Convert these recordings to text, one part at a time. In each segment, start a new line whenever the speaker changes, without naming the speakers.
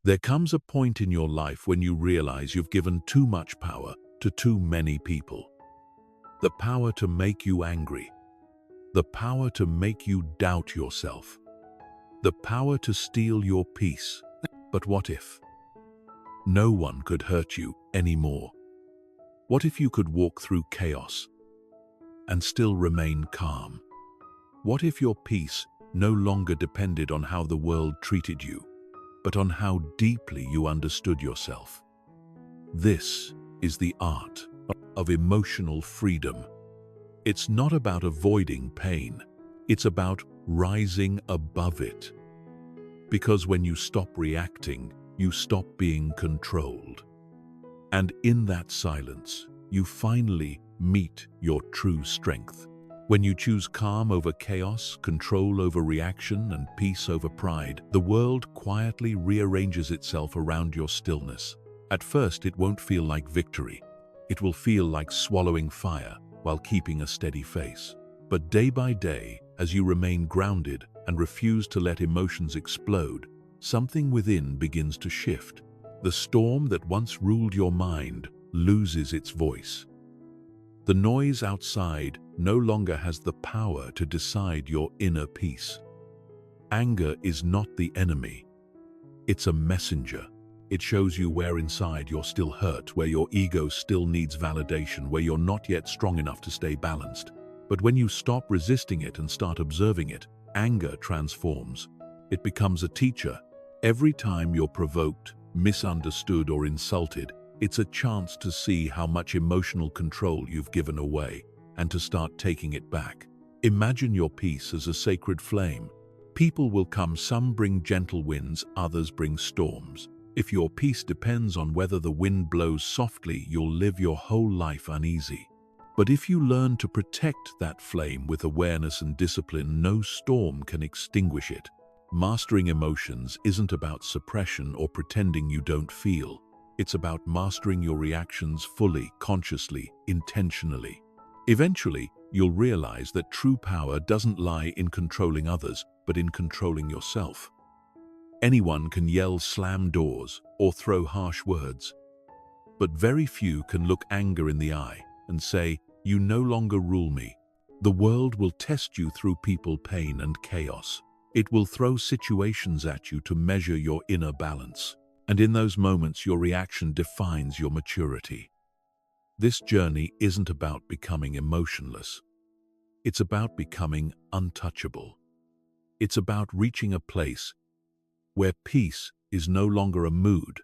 There comes a point in your life when you realize you've given too much power to too many people. The power to make you angry. The power to make you doubt yourself. The power to steal your peace. But what if no one could hurt you anymore? What if you could walk through chaos and still remain calm? What if your peace no longer depended on how the world treated you, but on how deeply you understood yourself? This is the art of emotional freedom. It's not about avoiding pain. It's about rising above it. Because when you stop reacting, you stop being controlled. And in that silence, you finally meet your true strength. When you choose calm over chaos, control over reaction, and peace over pride, the world quietly rearranges itself around your stillness. At first, it won't feel like victory. It will feel like swallowing fire while keeping a steady face. But day by day, as you remain grounded and refuse to let emotions explode, something within begins to shift. The storm that once ruled your mind loses its voice. The noise outside no longer has the power to decide your inner peace. Anger is not the enemy. It's a messenger. It shows you where inside you're still hurt, where your ego still needs validation, where you're not yet strong enough to stay balanced. But when you stop resisting it and start observing it, anger transforms. It becomes a teacher. Every time you're provoked, misunderstood, or insulted, it's a chance to see how much emotional control you've given away and to start taking it back. Imagine your peace as a sacred flame. People will come, some bring gentle winds, others bring storms. If your peace depends on whether the wind blows softly, you'll live your whole life uneasy. But if you learn to protect that flame with awareness and discipline, no storm can extinguish it. Mastering emotions isn't about suppression or pretending you don't feel. It's about mastering your reactions fully, consciously, intentionally. Eventually, you'll realize that true power doesn't lie in controlling others, but in controlling yourself. Anyone can yell, slam doors, or throw harsh words. But very few can look anger in the eye and say, "You no longer rule me." The world will test you through people, pain, and chaos. It will throw situations at you to measure your inner balance. And in those moments, your reaction defines your maturity. This journey isn't about becoming emotionless. It's about becoming untouchable. It's about reaching a place where peace is no longer a mood,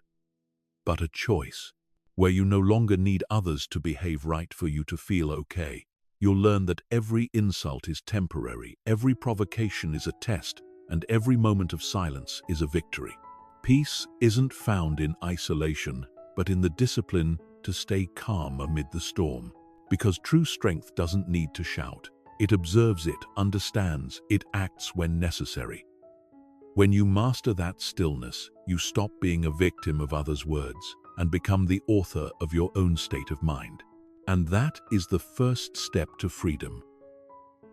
but a choice, where you no longer need others to behave right for you to feel okay. You'll learn that every insult is temporary, every provocation is a test, and every moment of silence is a victory. Peace isn't found in isolation, but in the discipline to stay calm amid the storm. Because true strength doesn't need to shout. It observes it, understands, it acts when necessary. When you master that stillness, you stop being a victim of others' words and become the author of your own state of mind. And that is the first step to freedom.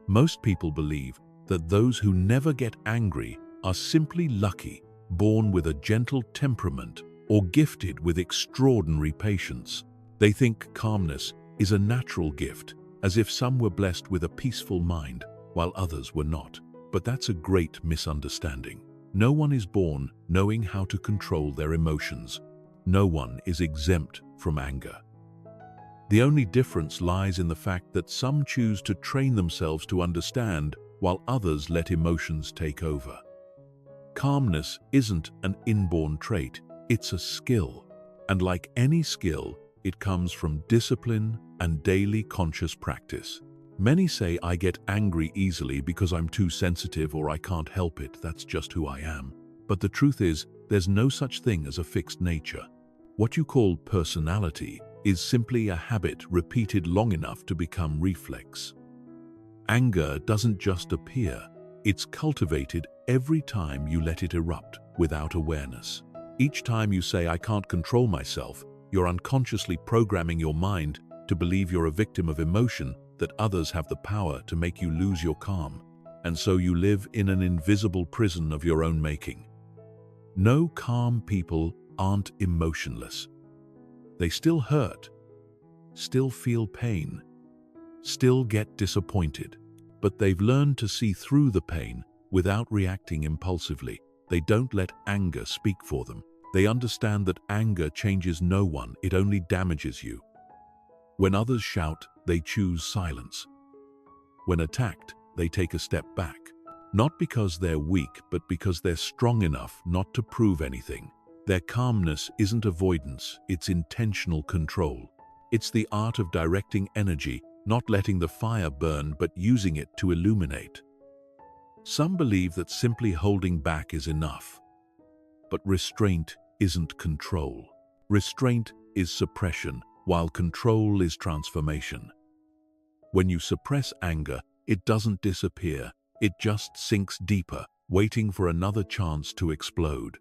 Most people believe that those who never get angry are simply lucky, born with a gentle temperament, or gifted with extraordinary patience. They think calmness is a natural gift, as if some were blessed with a peaceful mind, while others were not. But that's a great misunderstanding. No one is born knowing how to control their emotions. No one is exempt from anger. The only difference lies in the fact that some choose to train themselves to understand, while others let emotions take over. Calmness isn't an inborn trait, it's a skill. And like any skill, it comes from discipline and daily conscious practice. Many say, "I get angry easily because I'm too sensitive, or I can't help it, that's just who I am." But the truth is, there's no such thing as a fixed nature. What you call personality is simply a habit repeated long enough to become reflex. Anger doesn't just appear, it's cultivated every time you let it erupt without awareness. Each time you say, "I can't control myself," you're unconsciously programming your mind to believe you're a victim of emotion, that others have the power to make you lose your calm. And so you live in an invisible prison of your own making. No, calm people aren't emotionless. They still hurt, still feel pain, still get disappointed. But they've learned to see through the pain without reacting impulsively. They don't let anger speak for them. They understand that anger changes no one, it only damages you. When others shout, they choose silence. When attacked, they take a step back. Not because they're weak, but because they're strong enough not to prove anything. Their calmness isn't avoidance, it's intentional control. It's the art of directing energy, not letting the fire burn, but using it to illuminate. Some believe that simply holding back is enough. But restraint isn't control. Restraint is suppression, while control is transformation. When you suppress anger, it doesn't disappear, it just sinks deeper, waiting for another chance to explode.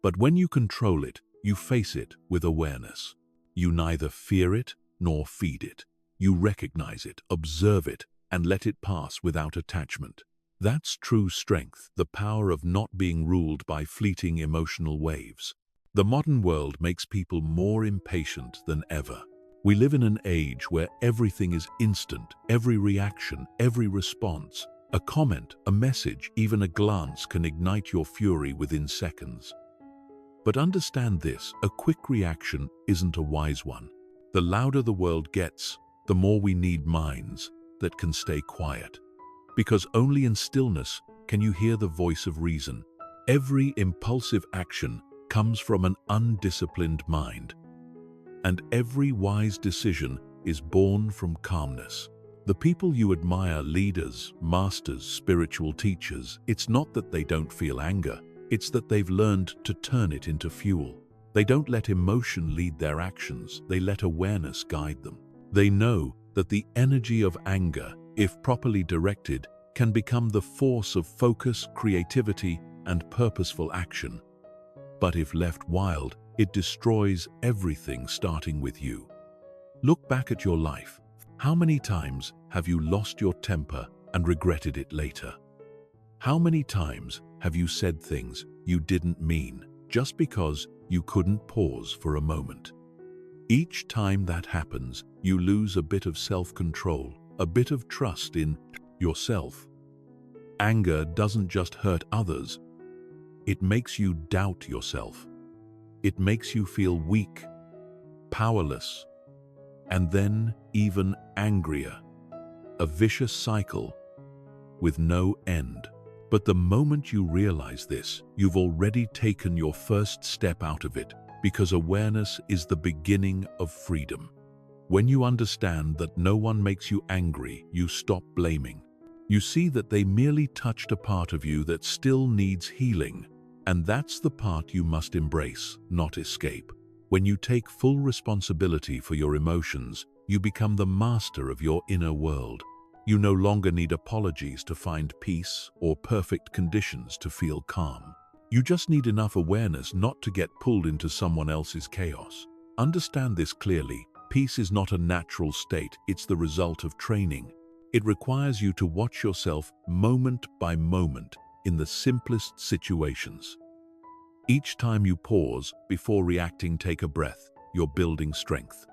But when you control it, you face it with awareness. You neither fear it nor feed it. You recognize it, observe it, and let it pass without attachment. That's true strength, the power of not being ruled by fleeting emotional waves. The modern world makes people more impatient than ever. We live in an age where everything is instant, every reaction, every response. A comment, a message, even a glance can ignite your fury within seconds. But understand this, a quick reaction isn't a wise one. The louder the world gets, the more we need minds that can stay quiet. Because only in stillness can you hear the voice of reason. Every impulsive action comes from an undisciplined mind. And every wise decision is born from calmness. The people you admire, leaders, masters, spiritual teachers, it's not that they don't feel anger, it's that they've learned to turn it into fuel. They don't let emotion lead their actions, they let awareness guide them. They know that the energy of anger, if properly directed, can become the force of focus, creativity, and purposeful action. But if left wild, it destroys everything, starting with you. Look back at your life. How many times have you lost your temper and regretted it later? How many times have you said things you didn't mean just because you couldn't pause for a moment? Each time that happens, you lose a bit of self-control, a bit of trust in yourself. Anger doesn't just hurt others, it makes you doubt yourself. It makes you feel weak, powerless, and then even angrier. A vicious cycle with no end. But the moment you realize this, you've already taken your first step out of it, because awareness is the beginning of freedom. When you understand that no one makes you angry, you stop blaming. You see that they merely touched a part of you that still needs healing. And that's the part you must embrace, not escape. When you take full responsibility for your emotions, you become the master of your inner world. You no longer need apologies to find peace or perfect conditions to feel calm. You just need enough awareness not to get pulled into someone else's chaos. Understand this clearly. Peace is not a natural state, it's the result of training. It requires you to watch yourself moment by moment in the simplest situations. Each time you pause before reacting, take a breath, you're building strength.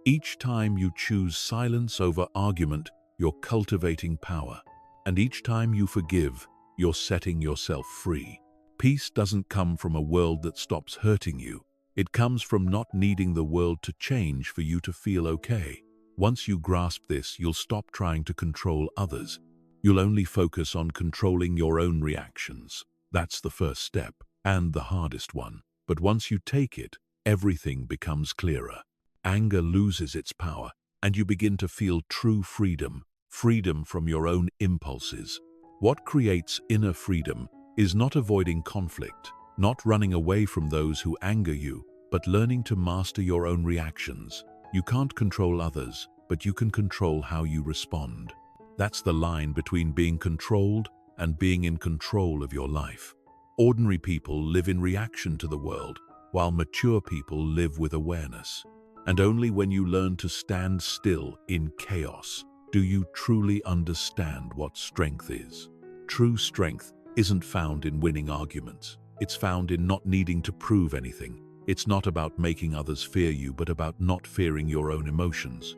Each time you choose silence over argument, you're cultivating power. And each time you forgive, you're setting yourself free. Peace doesn't come from a world that stops hurting you. It comes from not needing the world to change for you to feel okay. Once you grasp this, you'll stop trying to control others. You'll only focus on controlling your own reactions. That's the first step, and the hardest one. But once you take it, everything becomes clearer. Anger loses its power, and you begin to feel true freedom, freedom from your own impulses. What creates inner freedom is not avoiding conflict, not running away from those who anger you, but learning to master your own reactions. You can't control others, but you can control how you respond. That's the line between being controlled and being in control of your life. Ordinary people live in reaction to the world, while mature people live with awareness. And only when you learn to stand still in chaos do you truly understand what strength is. True strength isn't found in winning arguments. It's found in not needing to prove anything. It's not about making others fear you, but about not fearing your own emotions.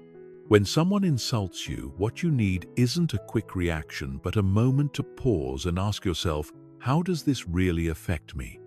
When someone insults you, what you need isn't a quick reaction, but a moment to pause and ask yourself, how does this really affect me?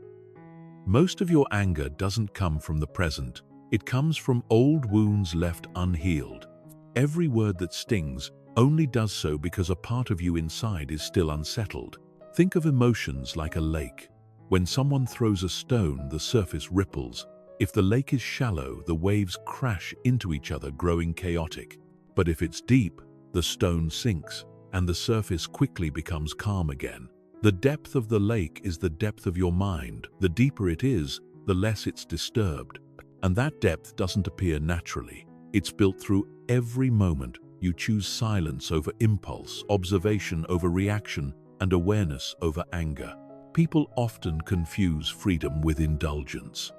Most of your anger doesn't come from the present. It comes from old wounds left unhealed. Every word that stings only does so because a part of you inside is still unsettled. Think of emotions like a lake. When someone throws a stone, the surface ripples. If the lake is shallow, the waves crash into each other, growing chaotic. But if it's deep, the stone sinks, and the surface quickly becomes calm again. The depth of the lake is the depth of your mind. The deeper it is, the less it's disturbed. And that depth doesn't appear naturally. It's built through every moment. You choose silence over impulse, observation over reaction, and awareness over anger. People often confuse freedom with indulgence.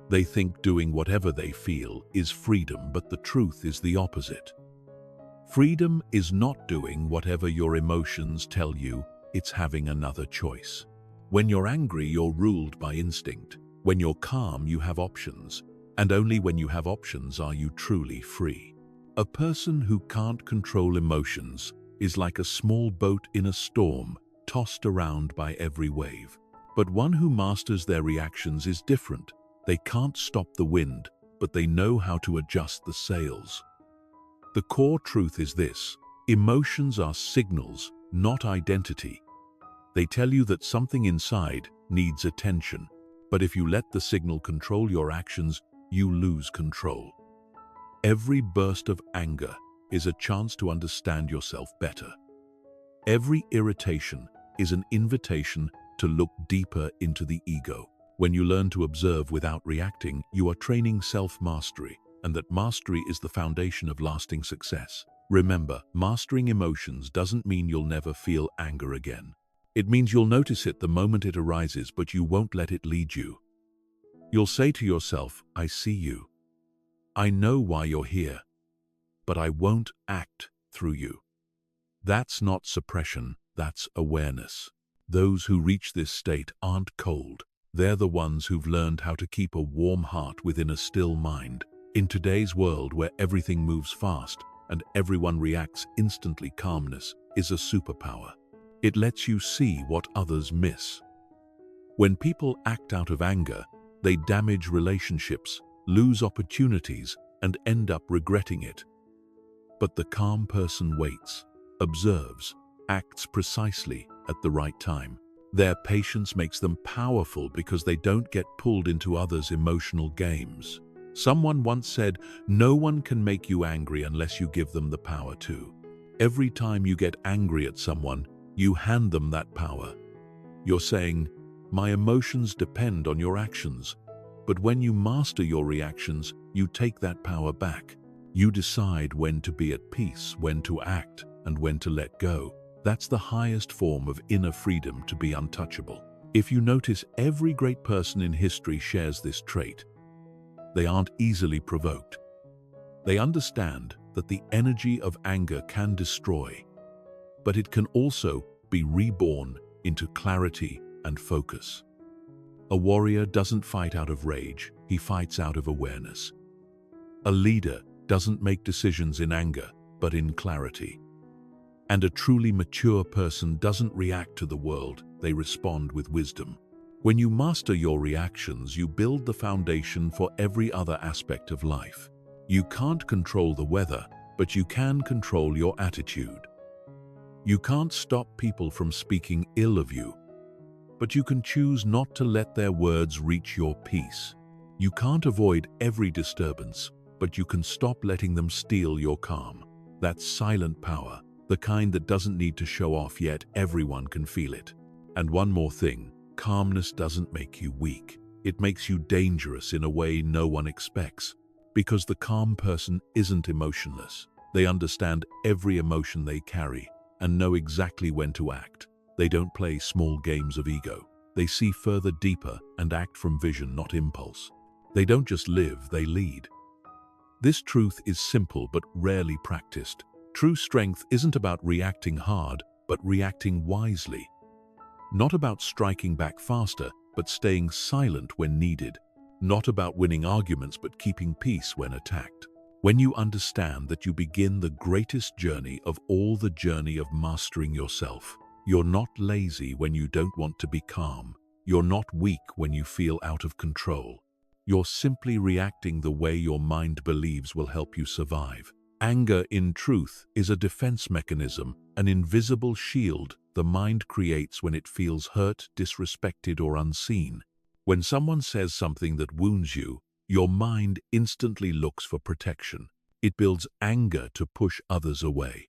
They think doing whatever they feel is freedom, but the truth is the opposite. Freedom is not doing whatever your emotions tell you, it's having another choice. When you're angry, you're ruled by instinct. When you're calm, you have options. And only when you have options are you truly free. A person who can't control emotions is like a small boat in a storm, tossed around by every wave. But one who masters their reactions is different. They can't stop the wind, but they know how to adjust the sails. The core truth is this: emotions are signals, not identity. They tell you that something inside needs attention, but if you let the signal control your actions, you lose control. Every burst of anger is a chance to understand yourself better. Every irritation is an invitation to look deeper into the ego. When you learn to observe without reacting, you are training self-mastery, and that mastery is the foundation of lasting success. Remember, mastering emotions doesn't mean you'll never feel anger again. It means you'll notice it the moment it arises, but you won't let it lead you. You'll say to yourself, I see you. I know why you're here, but I won't act through you. That's not suppression, that's awareness. Those who reach this state aren't cold. They're the ones who've learned how to keep a warm heart within a still mind. In today's world where everything moves fast and everyone reacts instantly, calmness is a superpower. It lets you see what others miss. When people act out of anger, they damage relationships, lose opportunities, and end up regretting it. But the calm person waits, observes, acts precisely at the right time. Their patience makes them powerful because they don't get pulled into others' emotional games. Someone once said, no one can make you angry unless you give them the power to. Every time you get angry at someone, you hand them that power. You're saying, my emotions depend on your actions. But when you master your reactions, you take that power back. You decide when to be at peace, when to act, and when to let go. That's the highest form of inner freedom, to be untouchable. If you notice, every great person in history shares this trait. They aren't easily provoked. They understand that the energy of anger can destroy, but it can also be reborn into clarity and focus. A warrior doesn't fight out of rage, he fights out of awareness. A leader doesn't make decisions in anger, but in clarity. And a truly mature person doesn't react to the world, they respond with wisdom. When you master your reactions, you build the foundation for every other aspect of life. You can't control the weather, but you can control your attitude. You can't stop people from speaking ill of you, but you can choose not to let their words reach your peace. You can't avoid every disturbance, but you can stop letting them steal your calm. That's silent power, the kind that doesn't need to show off, yet everyone can feel it. And one more thing, calmness doesn't make you weak. It makes you dangerous in a way no one expects. Because the calm person isn't emotionless. They understand every emotion they carry and know exactly when to act. They don't play small games of ego. They see further, deeper, and act from vision, not impulse. They don't just live, they lead. This truth is simple but rarely practiced. True strength isn't about reacting hard, but reacting wisely. Not about striking back faster, but staying silent when needed. Not about winning arguments, but keeping peace when attacked. When you understand that, you begin the greatest journey of all, the journey of mastering yourself. You're not lazy when you don't want to be calm. You're not weak when you feel out of control. You're simply reacting the way your mind believes will help you survive. Anger, in truth, is a defense mechanism, an invisible shield the mind creates when it feels hurt, disrespected, or unseen. When someone says something that wounds you, your mind instantly looks for protection. It builds anger to push others away.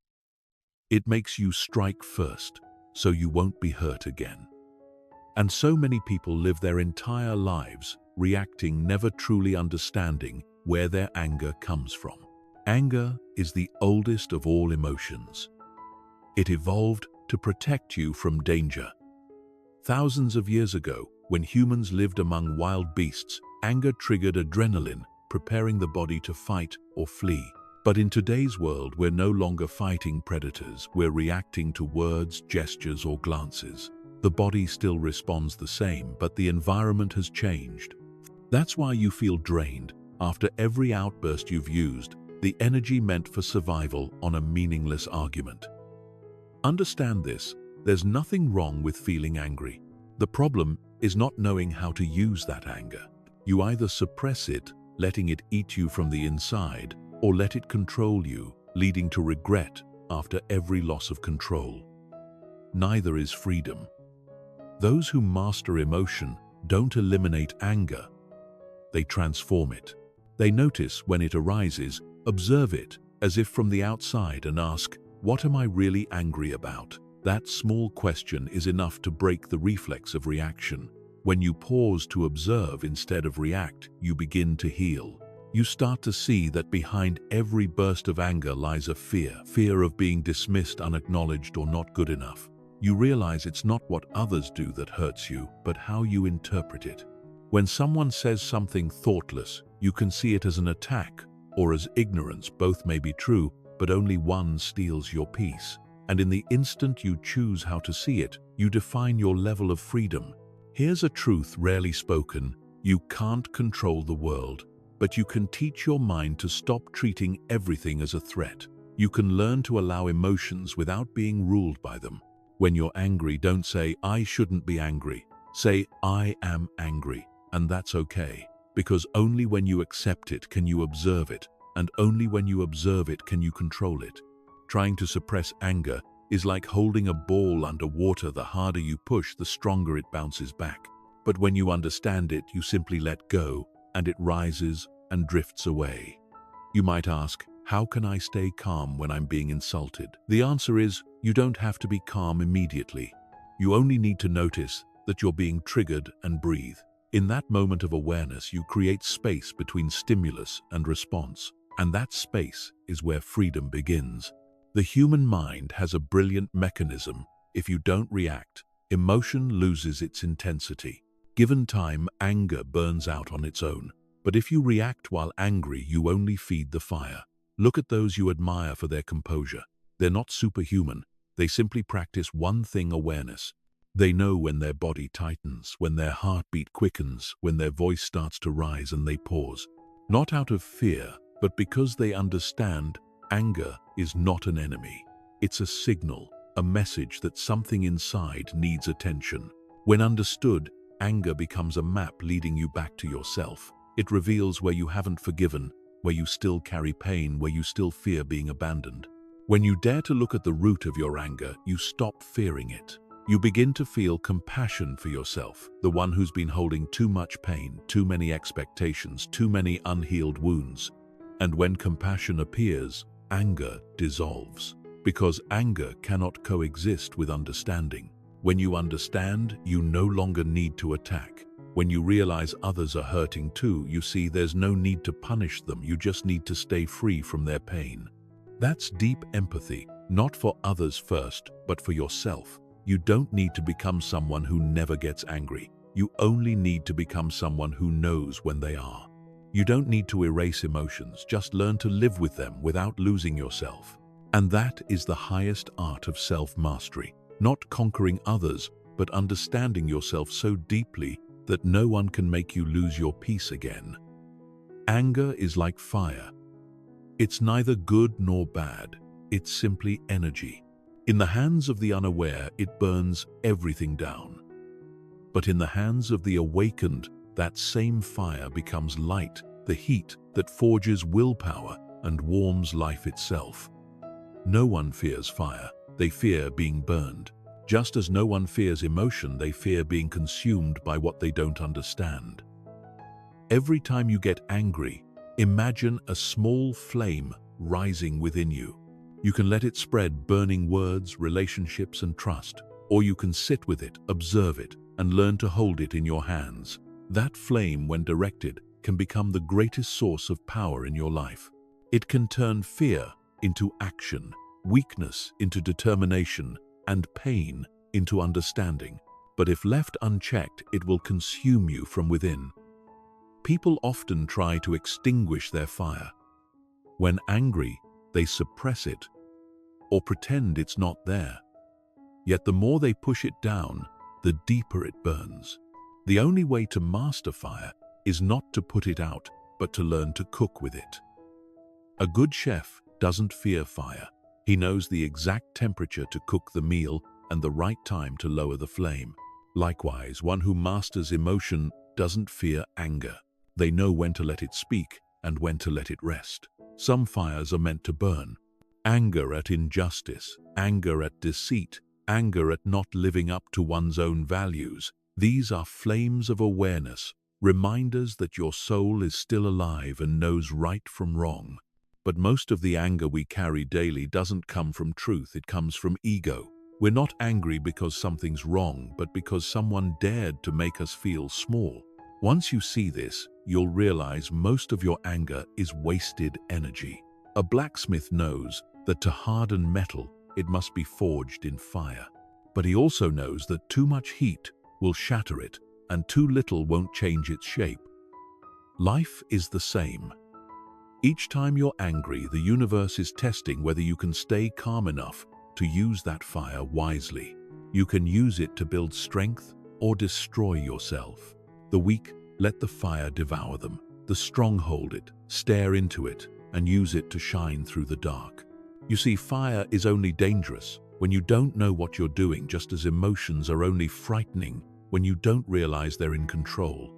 It makes you strike first, so you won't be hurt again. And so many people live their entire lives reacting, never truly understanding where their anger comes from. Anger is the oldest of all emotions. It evolved to protect you from danger. Thousands of years ago, when humans lived among wild beasts, anger triggered adrenaline, preparing the body to fight or flee. But in today's world, we're no longer fighting predators. We're reacting to words, gestures, or glances. The body still responds the same, but the environment has changed. That's why you feel drained after every outburst you've used the energy meant for survival on a meaningless argument. Understand this: there's nothing wrong with feeling angry. The problem is not knowing how to use that anger. You either suppress it, letting it eat you from the inside, or let it control you, leading to regret after every loss of control. Neither is freedom. Those who master emotion don't eliminate anger. They transform it. They notice when it arises, observe it as if from the outside, and ask, what am I really angry about? That small question is enough to break the reflex of reaction. When you pause to observe instead of react, you begin to heal. You start to see that behind every burst of anger lies a fear of being dismissed, unacknowledged, or not good enough. You realize it's not what others do that hurts you, but how you interpret it. When someone says something thoughtless, you can see it as an attack or as ignorance. Both may be true, but only one steals your peace. And in the instant you choose how to see it, you define your level of freedom. Here's a truth rarely spoken: you can't control the world, but you can teach your mind to stop treating everything as a threat. You can learn to allow emotions without being ruled by them. When you're angry, don't say, I shouldn't be angry. Say, I am angry, and that's okay. Because only when you accept it can you observe it, and only when you observe it can you control it. Trying to suppress anger is like holding a ball under water. The harder you push, the stronger it bounces back. But when you understand it, you simply let go, and it rises and drifts away. You might ask, how can I stay calm when I'm being insulted? The answer is, you don't have to be calm immediately. You only need to notice that you're being triggered and breathe. In that moment of awareness, you create space between stimulus and response, and that space is where freedom begins. The human mind has a brilliant mechanism. If you don't react, emotion loses its intensity. Given time, anger burns out on its own. But if you react while angry, you only feed the fire. Look at those you admire for their composure. They're not superhuman. They simply practice one thing: awareness. They know when their body tightens, when their heartbeat quickens, when their voice starts to rise, and they pause. Not out of fear, but because they understand anger is not an enemy. It's a signal, a message that something inside needs attention. When understood, anger becomes a map leading you back to yourself. It reveals where you haven't forgiven, where you still carry pain, where you still fear being abandoned. When you dare to look at the root of your anger, you stop fearing it. You begin to feel compassion for yourself, the one who's been holding too much pain, too many expectations, too many unhealed wounds. And when compassion appears, anger dissolves, because anger cannot coexist with understanding. When you understand, you no longer need to attack. When you realize others are hurting too, you see there's no need to punish them. You just need to stay free from their pain. That's deep empathy, not for others first, but for yourself. You don't need to become someone who never gets angry. You only need to become someone who knows when they are. You don't need to erase emotions, just learn to live with them without losing yourself. And that is the highest art of self-mastery. Not conquering others, but understanding yourself so deeply that no one can make you lose your peace again. Anger is like fire. It's neither good nor bad. It's simply energy. In the hands of the unaware, it burns everything down. But in the hands of the awakened, that same fire becomes light, the heat that forges willpower and warms life itself. No one fears fire. They fear being burned. Just as no one fears emotion, they fear being consumed by what they don't understand. Every time you get angry, imagine a small flame rising within you. You can let it spread, burning words, relationships, and trust. Or you can sit with it, observe it, and learn to hold it in your hands. That flame, when directed, can become the greatest source of power in your life. It can turn fear into action, weakness into determination, and pain into understanding. But if left unchecked, it will consume you from within. People often try to extinguish their fire. When angry, they suppress it or pretend it's not there. Yet the more they push it down, the deeper it burns. The only way to master fire is not to put it out, but to learn to cook with it. A good chef doesn't fear fire. He knows the exact temperature to cook the meal and the right time to lower the flame. Likewise, one who masters emotion doesn't fear anger. They know when to let it speak and when to let it rest. Some fires are meant to burn. Anger at injustice, anger at deceit, anger at not living up to one's own values. These are flames of awareness, reminders that your soul is still alive and knows right from wrong. But most of the anger we carry daily doesn't come from truth, it comes from ego. We're not angry because something's wrong, but because someone dared to make us feel small. Once you see this, you'll realize most of your anger is wasted energy. A blacksmith knows that to harden metal, it must be forged in fire. But he also knows that too much heat will shatter it, and too little won't change its shape. Life is the same. Each time you're angry, the universe is testing whether you can stay calm enough to use that fire wisely. You can use it to build strength or destroy yourself. The weak, let the fire devour them. The strong hold it, stare into it, and use it to shine through the dark. You see, fire is only dangerous when you don't know what you're doing, just as emotions are only frightening when you don't realize they're in control.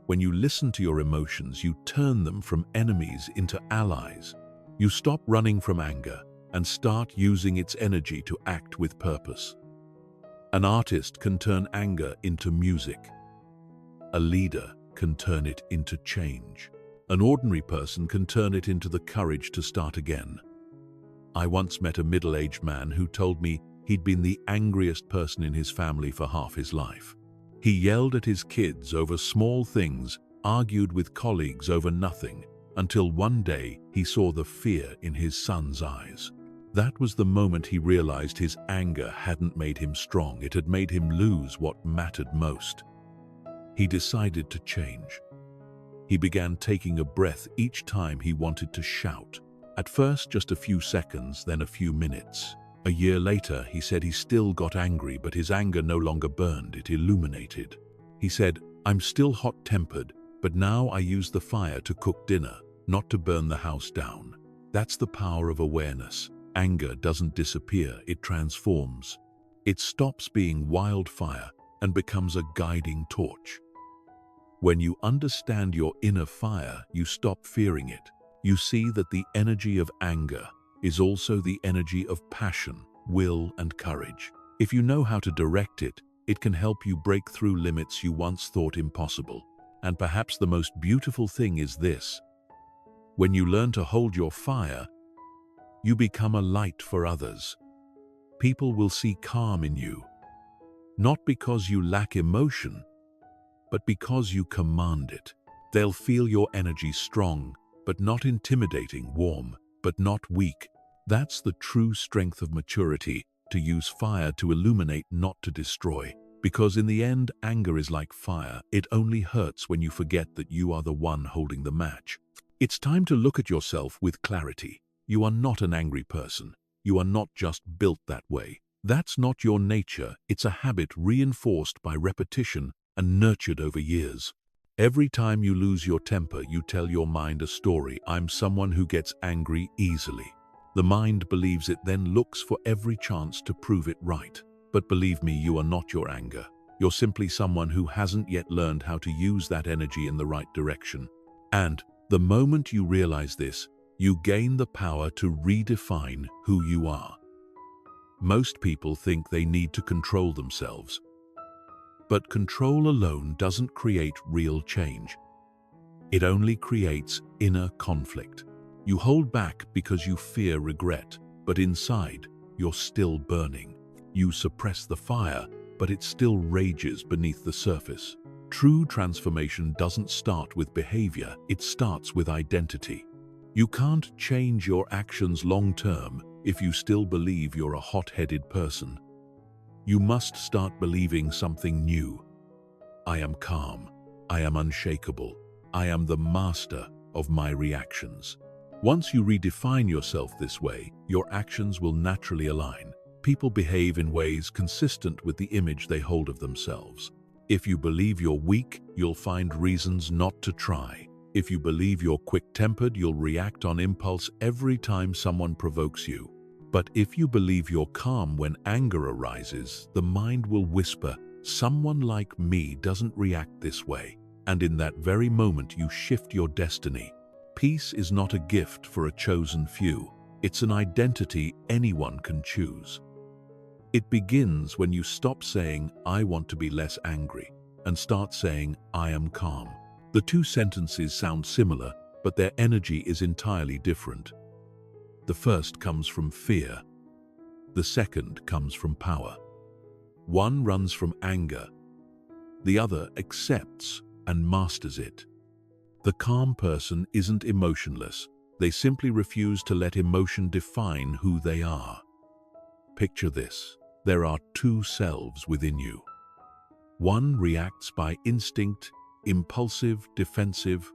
When you listen to your emotions, you turn them from enemies into allies. You stop running from anger and start using its energy to act with purpose. An artist can turn anger into music. A leader can turn it into change. An ordinary person can turn it into the courage to start again. I once met a middle-aged man who told me he'd been the angriest person in his family for half his life. He yelled at his kids over small things, argued with colleagues over nothing, until one day he saw the fear in his son's eyes. That was the moment he realized his anger hadn't made him strong, it had made him lose what mattered most. He decided to change. He began taking a breath each time he wanted to shout. At first, just a few seconds, then a few minutes. A year later, he said he still got angry, but his anger no longer burned, it illuminated. He said, "I'm still hot-tempered, but now I use the fire to cook dinner, not to burn the house down." That's the power of awareness. Anger doesn't disappear, it transforms. It stops being wildfire and becomes a guiding torch. When you understand your inner fire, you stop fearing it. You see that the energy of anger is also the energy of passion, will, and courage. If you know how to direct it, it can help you break through limits you once thought impossible. And perhaps the most beautiful thing is this: when you learn to hold your fire, you become a light for others. People will see calm in you, not because you lack emotion, but because you command it. They'll feel your energy strong, but not intimidating, warm, but not weak. That's the true strength of maturity, to use fire to illuminate, not to destroy. Because in the end, anger is like fire. It only hurts when you forget that you are the one holding the match. It's time to look at yourself with clarity. You are not an angry person. You are not just built that way. That's not your nature. It's a habit reinforced by repetition and nurtured over years. Every time you lose your temper, you tell your mind a story. I'm someone who gets angry easily. The mind believes it, then looks for every chance to prove it right. But believe me, you are not your anger. You're simply someone who hasn't yet learned how to use that energy in the right direction. And the moment you realize this, you gain the power to redefine who you are. Most people think they need to control themselves. But control alone doesn't create real change. It only creates inner conflict. You hold back because you fear regret, but inside, you're still burning. You suppress the fire, but it still rages beneath the surface. True transformation doesn't start with behavior, it starts with identity. You can't change your actions long-term if you still believe you're a hot-headed person. You must start believing something new. I am calm. I am unshakable. I am the master of my reactions. Once you redefine yourself this way, your actions will naturally align. People behave in ways consistent with the image they hold of themselves. If you believe you're weak, you'll find reasons not to try. If you believe you're quick-tempered, you'll react on impulse every time someone provokes you. But if you believe you're calm when anger arises, the mind will whisper, "Someone like me doesn't react this way." And in that very moment, you shift your destiny. Peace is not a gift for a chosen few. It's an identity anyone can choose. It begins when you stop saying, "I want to be less angry," and start saying, "I am calm." The two sentences sound similar, but their energy is entirely different. The first comes from fear. The second comes from power. One runs from anger. The other accepts and masters it. The calm person isn't emotionless. They simply refuse to let emotion define who they are. Picture this. There are two selves within you. One reacts by instinct, impulsive, defensive,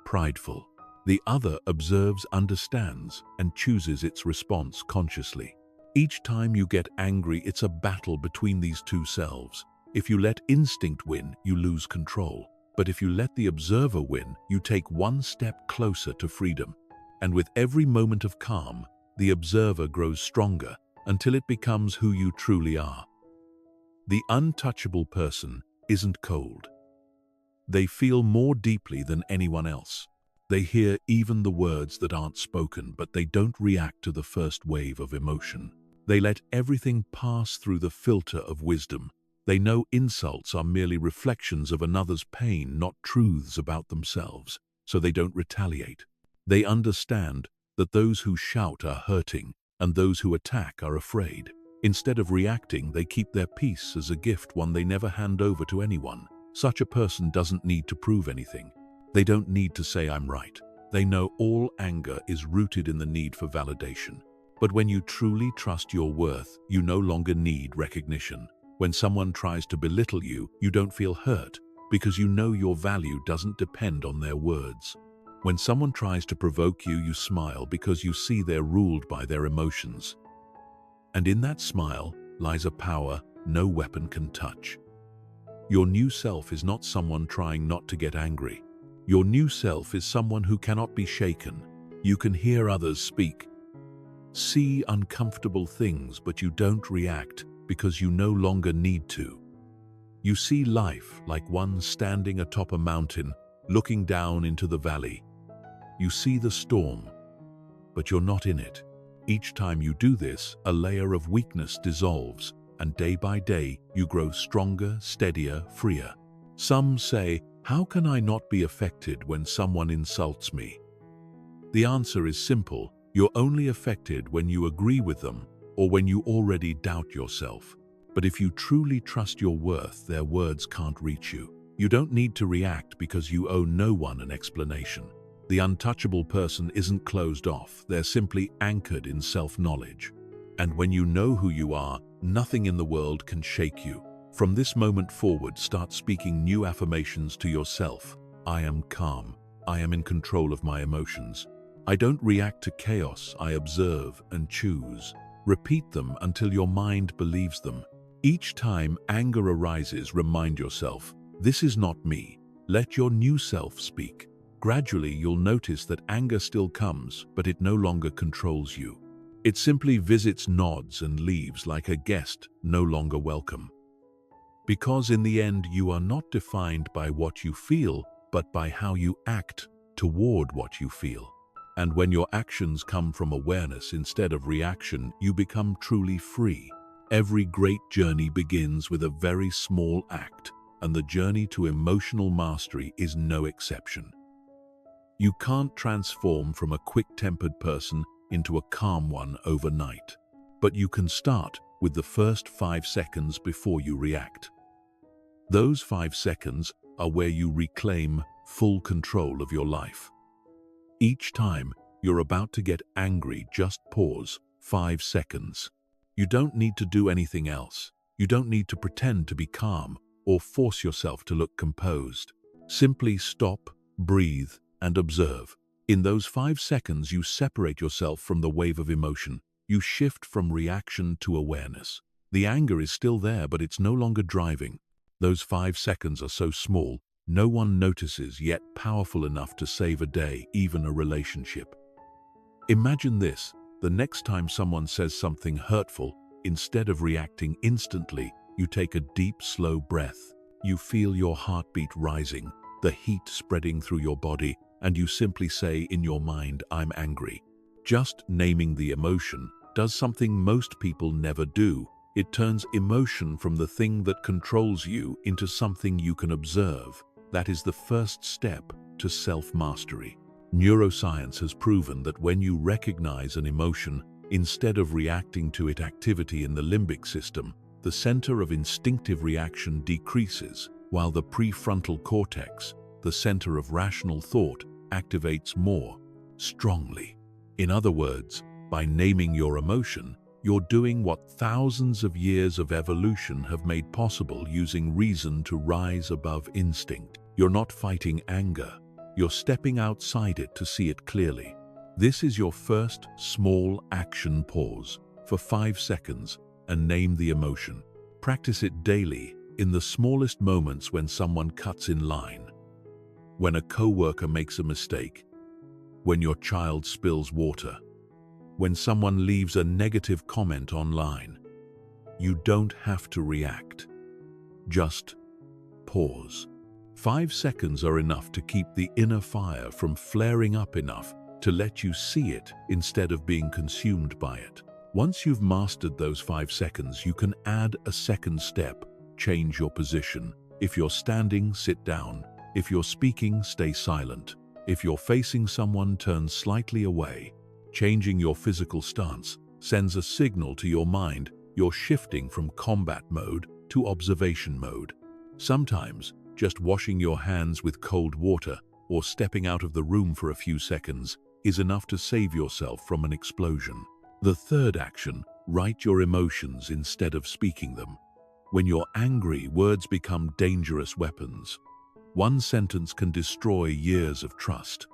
prideful. The other observes, understands, and chooses its response consciously. Each time you get angry, it's a battle between these two selves. If you let instinct win, you lose control. But if you let the observer win, you take one step closer to freedom. And with every moment of calm, the observer grows stronger until it becomes who you truly are. The untouchable person isn't cold. They feel more deeply than anyone else. They hear even the words that aren't spoken, but they don't react to the first wave of emotion. They let everything pass through the filter of wisdom. They know insults are merely reflections of another's pain, not truths about themselves, so they don't retaliate. They understand that those who shout are hurting, and those who attack are afraid. Instead of reacting, they keep their peace as a gift, one they never hand over to anyone. Such a person doesn't need to prove anything. They don't need to say, "I'm right." They know all anger is rooted in the need for validation. But when you truly trust your worth, you no longer need recognition. When someone tries to belittle you, you don't feel hurt because you know your value doesn't depend on their words. When someone tries to provoke you, you smile because you see they're ruled by their emotions. And in that smile lies a power no weapon can touch. Your new self is not someone trying not to get angry. Your new self is someone who cannot be shaken. You can hear others speak, see uncomfortable things, but you don't react because you no longer need to. You see life like one standing atop a mountain, looking down into the valley. You see the storm, but you're not in it. Each time you do this, a layer of weakness dissolves, and day by day, you grow stronger, steadier, freer. Some say, "How can I not be affected when someone insults me?" The answer is simple. You're only affected when you agree with them or when you already doubt yourself. But if you truly trust your worth, their words can't reach you. You don't need to react because you owe no one an explanation. The untouchable person isn't closed off. They're simply anchored in self-knowledge. And when you know who you are, nothing in the world can shake you. From this moment forward, start speaking new affirmations to yourself. I am calm. I am in control of my emotions. I don't react to chaos. I observe and choose. Repeat them until your mind believes them. Each time anger arises, remind yourself, this is not me. Let your new self speak. Gradually, you'll notice that anger still comes, but it no longer controls you. It simply visits, nods, and leaves like a guest no longer welcome. Because in the end, you are not defined by what you feel, but by how you act toward what you feel. And when your actions come from awareness instead of reaction, you become truly free. Every great journey begins with a very small act, and the journey to emotional mastery is no exception. You can't transform from a quick-tempered person into a calm one overnight, but you can start with the first 5 seconds before you react. Those 5 seconds are where you reclaim full control of your life. Each time you're about to get angry, just pause 5 seconds. You don't need to do anything else. You don't need to pretend to be calm or force yourself to look composed. Simply stop, breathe, and observe. In those 5 seconds, you separate yourself from the wave of emotion. You shift from reaction to awareness. The anger is still there, but it's no longer driving. Those 5 seconds are so small, no one notices, yet powerful enough to save a day, even a relationship. Imagine this. The next time someone says something hurtful, instead of reacting instantly, you take a deep, slow breath. You feel your heartbeat rising, the heat spreading through your body, and you simply say in your mind, I'm angry. Just naming the emotion does something most people never do. It turns emotion from the thing that controls you into something you can observe. That is the first step to self-mastery. Neuroscience has proven that when you recognize an emotion, instead of reacting to its activity in the limbic system, the center of instinctive reaction decreases, while the prefrontal cortex, the center of rational thought, activates more strongly. In other words, by naming your emotion, you're doing what thousands of years of evolution have made possible, using reason to rise above instinct. You're not fighting anger. You're stepping outside it to see it clearly. This is your first small action. Pause for 5 seconds and name the emotion. Practice it daily, in the smallest moments: when someone cuts in line, when a coworker makes a mistake, when your child spills water, when someone leaves a negative comment online. You don't have to react. Just pause. 5 seconds are enough to keep the inner fire from flaring up enough to let you see it instead of being consumed by it. Once you've mastered those 5 seconds, you can add a second step. Change your position. If you're standing, sit down. If you're speaking, stay silent. If you're facing someone, turn slightly away. Changing your physical stance sends a signal to your mind you're shifting from combat mode to observation mode. Sometimes, just washing your hands with cold water or stepping out of the room for a few seconds is enough to save yourself from an explosion. The third action: write your emotions instead of speaking them. When you're angry, words become dangerous weapons. One sentence can destroy years of trust.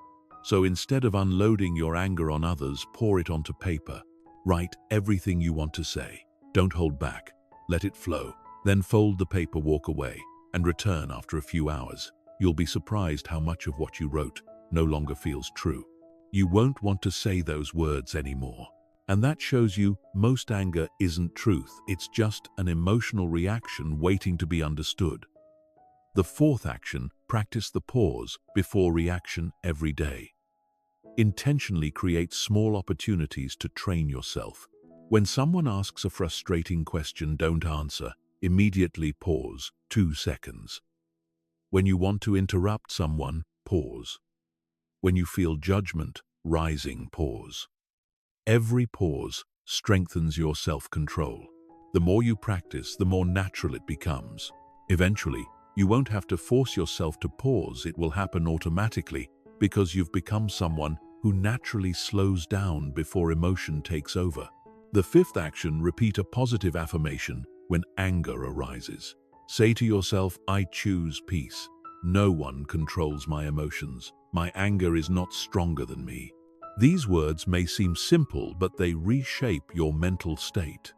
So instead of unloading your anger on others, pour it onto paper. Write everything you want to say. Don't hold back. Let it flow. Then fold the paper, walk away, and return after a few hours. You'll be surprised how much of what you wrote no longer feels true. You won't want to say those words anymore. And that shows you most anger isn't truth. It's just an emotional reaction waiting to be understood. The fourth action: practice the pause before reaction every day. Intentionally create small opportunities to train yourself. When someone asks a frustrating question, don't answer. Immediately pause 2 seconds. When you want to interrupt someone, pause. When you feel judgment rising, pause. Every pause strengthens your self-control. The more you practice, the more natural it becomes. Eventually, you won't have to force yourself to pause. It will happen automatically because you've become someone who naturally slows down before emotion takes over. The fifth action: repeat a positive affirmation when anger arises. Say to yourself, I choose peace. No one controls my emotions. My anger is not stronger than me. These words may seem simple, but they reshape your mental state.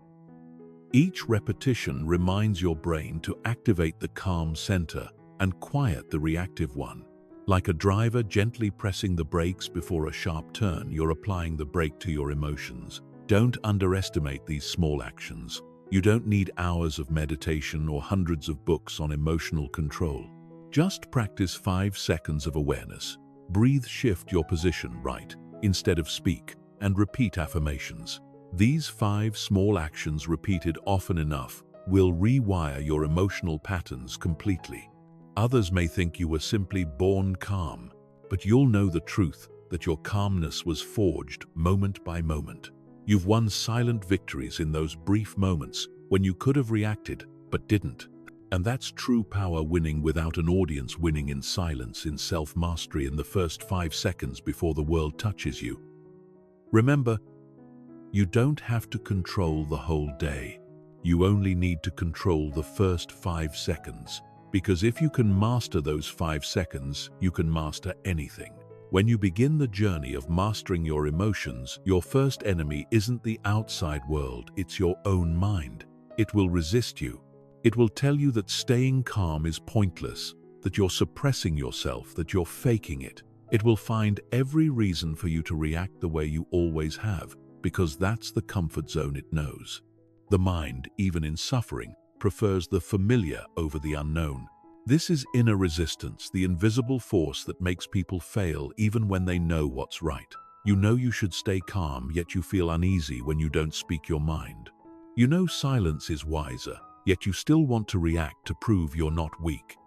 Each repetition reminds your brain to activate the calm center and quiet the reactive one. Like a driver gently pressing the brakes before a sharp turn, you're applying the brake to your emotions. Don't underestimate these small actions. You don't need hours of meditation or hundreds of books on emotional control. Just practice 5 seconds of awareness. Breathe, shift your position right instead of speak, and repeat affirmations. These 5 small actions repeated often enough will rewire your emotional patterns completely. Others may think you were simply born calm, but you'll know the truth that your calmness was forged moment by moment. You've won silent victories in those brief moments when you could have reacted but didn't. And that's true power, winning without an audience, winning in silence, in self-mastery, in the first 5 seconds before the world touches you. Remember, you don't have to control the whole day. You only need to control the first 5 seconds. Because if you can master those 5 seconds, you can master anything. When you begin the journey of mastering your emotions, your first enemy isn't the outside world, it's your own mind. It will resist you. It will tell you that staying calm is pointless, that you're suppressing yourself, that you're faking it. It will find every reason for you to react the way you always have, because that's the comfort zone it knows. The mind, even in suffering, prefers the familiar over the unknown. This is inner resistance, the invisible force that makes people fail even when they know what's right. You know you should stay calm, yet you feel uneasy when you don't speak your mind. You know silence is wiser, yet you still want to react to prove you're not weak.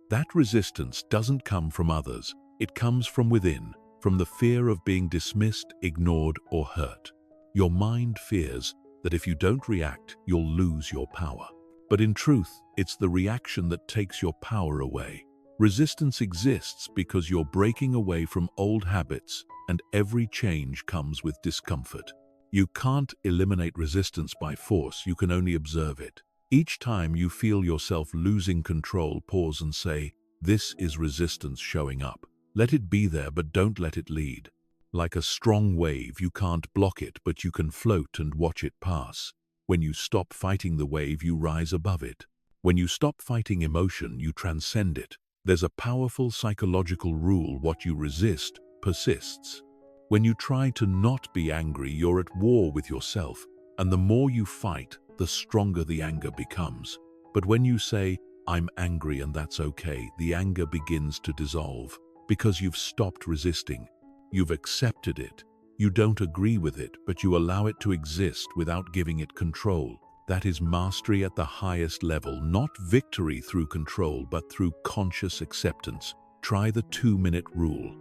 That resistance doesn't come from others, it comes from within, from the fear of being dismissed, ignored, or hurt. Your mind fears that if you don't react, you'll lose your power. But in truth, it's the reaction that takes your power away. Resistance exists because you're breaking away from old habits, and every change comes with discomfort. You can't eliminate resistance by force, you can only observe it. Each time you feel yourself losing control, pause and say, "This is resistance showing up." Let it be there, but don't let it lead. Like a strong wave, you can't block it, but you can float and watch it pass. When you stop fighting the wave, you rise above it. When you stop fighting emotion, you transcend it. There's a powerful psychological rule: what you resist persists. When you try to not be angry, you're at war with yourself, and the more you fight, the stronger the anger becomes. But when you say, "I'm angry and that's okay," the anger begins to dissolve, because you've stopped resisting. You've accepted it. You don't agree with it, but you allow it to exist without giving it control. That is mastery at the highest level, not victory through control, but through conscious acceptance. Try the 2-minute rule.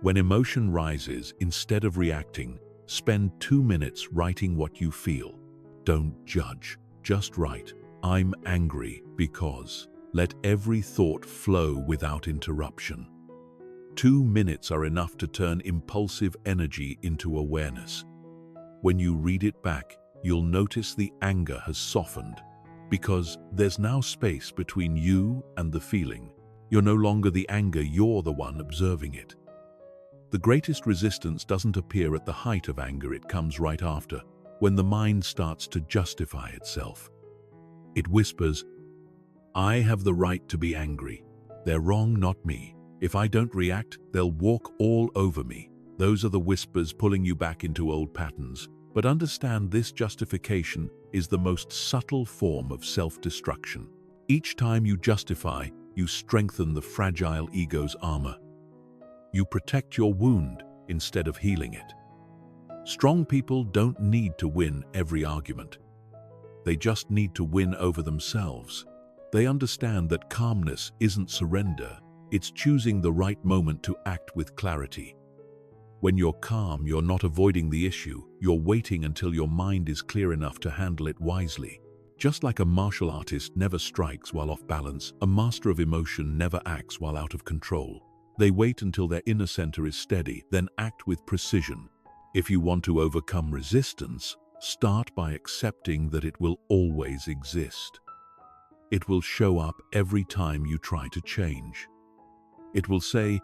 When emotion rises, instead of reacting, spend 2 minutes writing what you feel. Don't judge, just write, "I'm angry because." Let every thought flow without interruption. 2 minutes are enough to turn impulsive energy into awareness. When you read it back, you'll notice the anger has softened, because there's now space between you and the feeling. You're no longer the anger, you're the one observing it. The greatest resistance doesn't appear at the height of anger, it comes right after, when the mind starts to justify itself. It whispers, "I have the right to be angry. They're wrong, not me. If I don't react, they'll walk all over me." Those are the whispers pulling you back into old patterns. But understand, this justification is the most subtle form of self-destruction. Each time you justify, you strengthen the fragile ego's armor. You protect your wound instead of healing it. Strong people don't need to win every argument. They just need to win over themselves. They understand that calmness isn't surrender. It's choosing the right moment to act with clarity. When you're calm, you're not avoiding the issue, you're waiting until your mind is clear enough to handle it wisely. Just like a martial artist never strikes while off balance, a master of emotion never acts while out of control. They wait until their inner center is steady, then act with precision. If you want to overcome resistance, start by accepting that it will always exist. It will show up every time you try to change. It will say,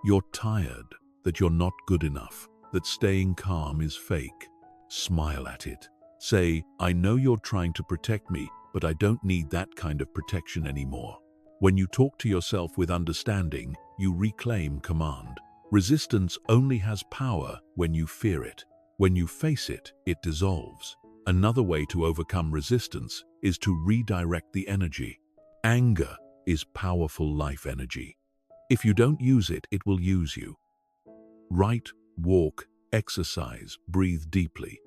"You're tired, that you're not good enough, that staying calm is fake." Smile at it. Say, I know you're trying to protect me, but I don't need that kind of protection anymore. When you talk to yourself with understanding, you reclaim command. Resistance only has power when you fear it. When you face it, it dissolves. Another way to overcome resistance is to redirect the energy. Anger is powerful life energy. If you don't use it, it will use you. Write, walk, exercise, breathe deeply.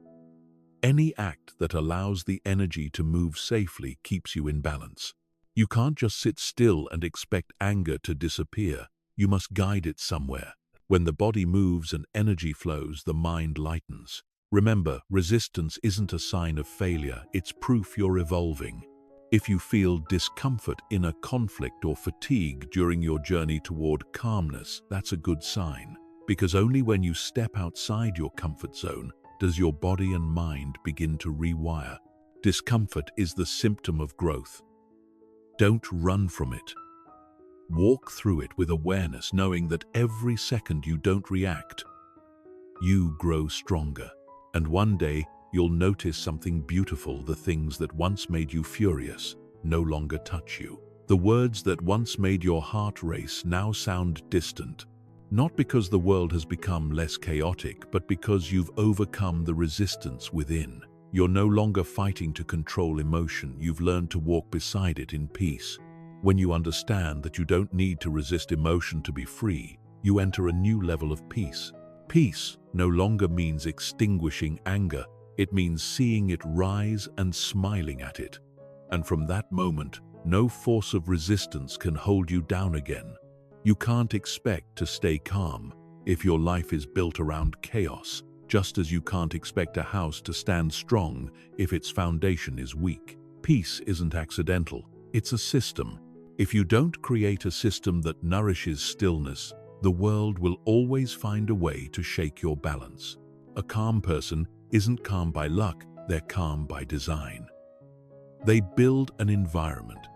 Any act that allows the energy to move safely keeps you in balance. You can't just sit still and expect anger to disappear. You must guide it somewhere. When the body moves and energy flows, the mind lightens. Remember, resistance isn't a sign of failure, it's proof you're evolving. If you feel discomfort, inner conflict, or fatigue during your journey toward calmness, that's a good sign. Because only when you step outside your comfort zone does your body and mind begin to rewire. Discomfort is the symptom of growth. Don't run from it. Walk through it with awareness, knowing that every second you don't react, you grow stronger. And one day, you'll notice something beautiful. The things that once made you furious no longer touch you. The words that once made your heart race now sound distant. Not because the world has become less chaotic, but because you've overcome the resistance within. You're no longer fighting to control emotion. You've learned to walk beside it in peace. When you understand that you don't need to resist emotion to be free, you enter a new level of peace. Peace no longer means extinguishing anger. It means seeing it rise and smiling at it. And from that moment, no force of resistance can hold you down again. You can't expect to stay calm if your life is built around chaos, just as you can't expect a house to stand strong if its foundation is weak. Peace isn't accidental, it's a system. If you don't create a system that nourishes stillness, the world will always find a way to shake your balance. A calm person isn't calm by luck, they're calm by design. They build an environment,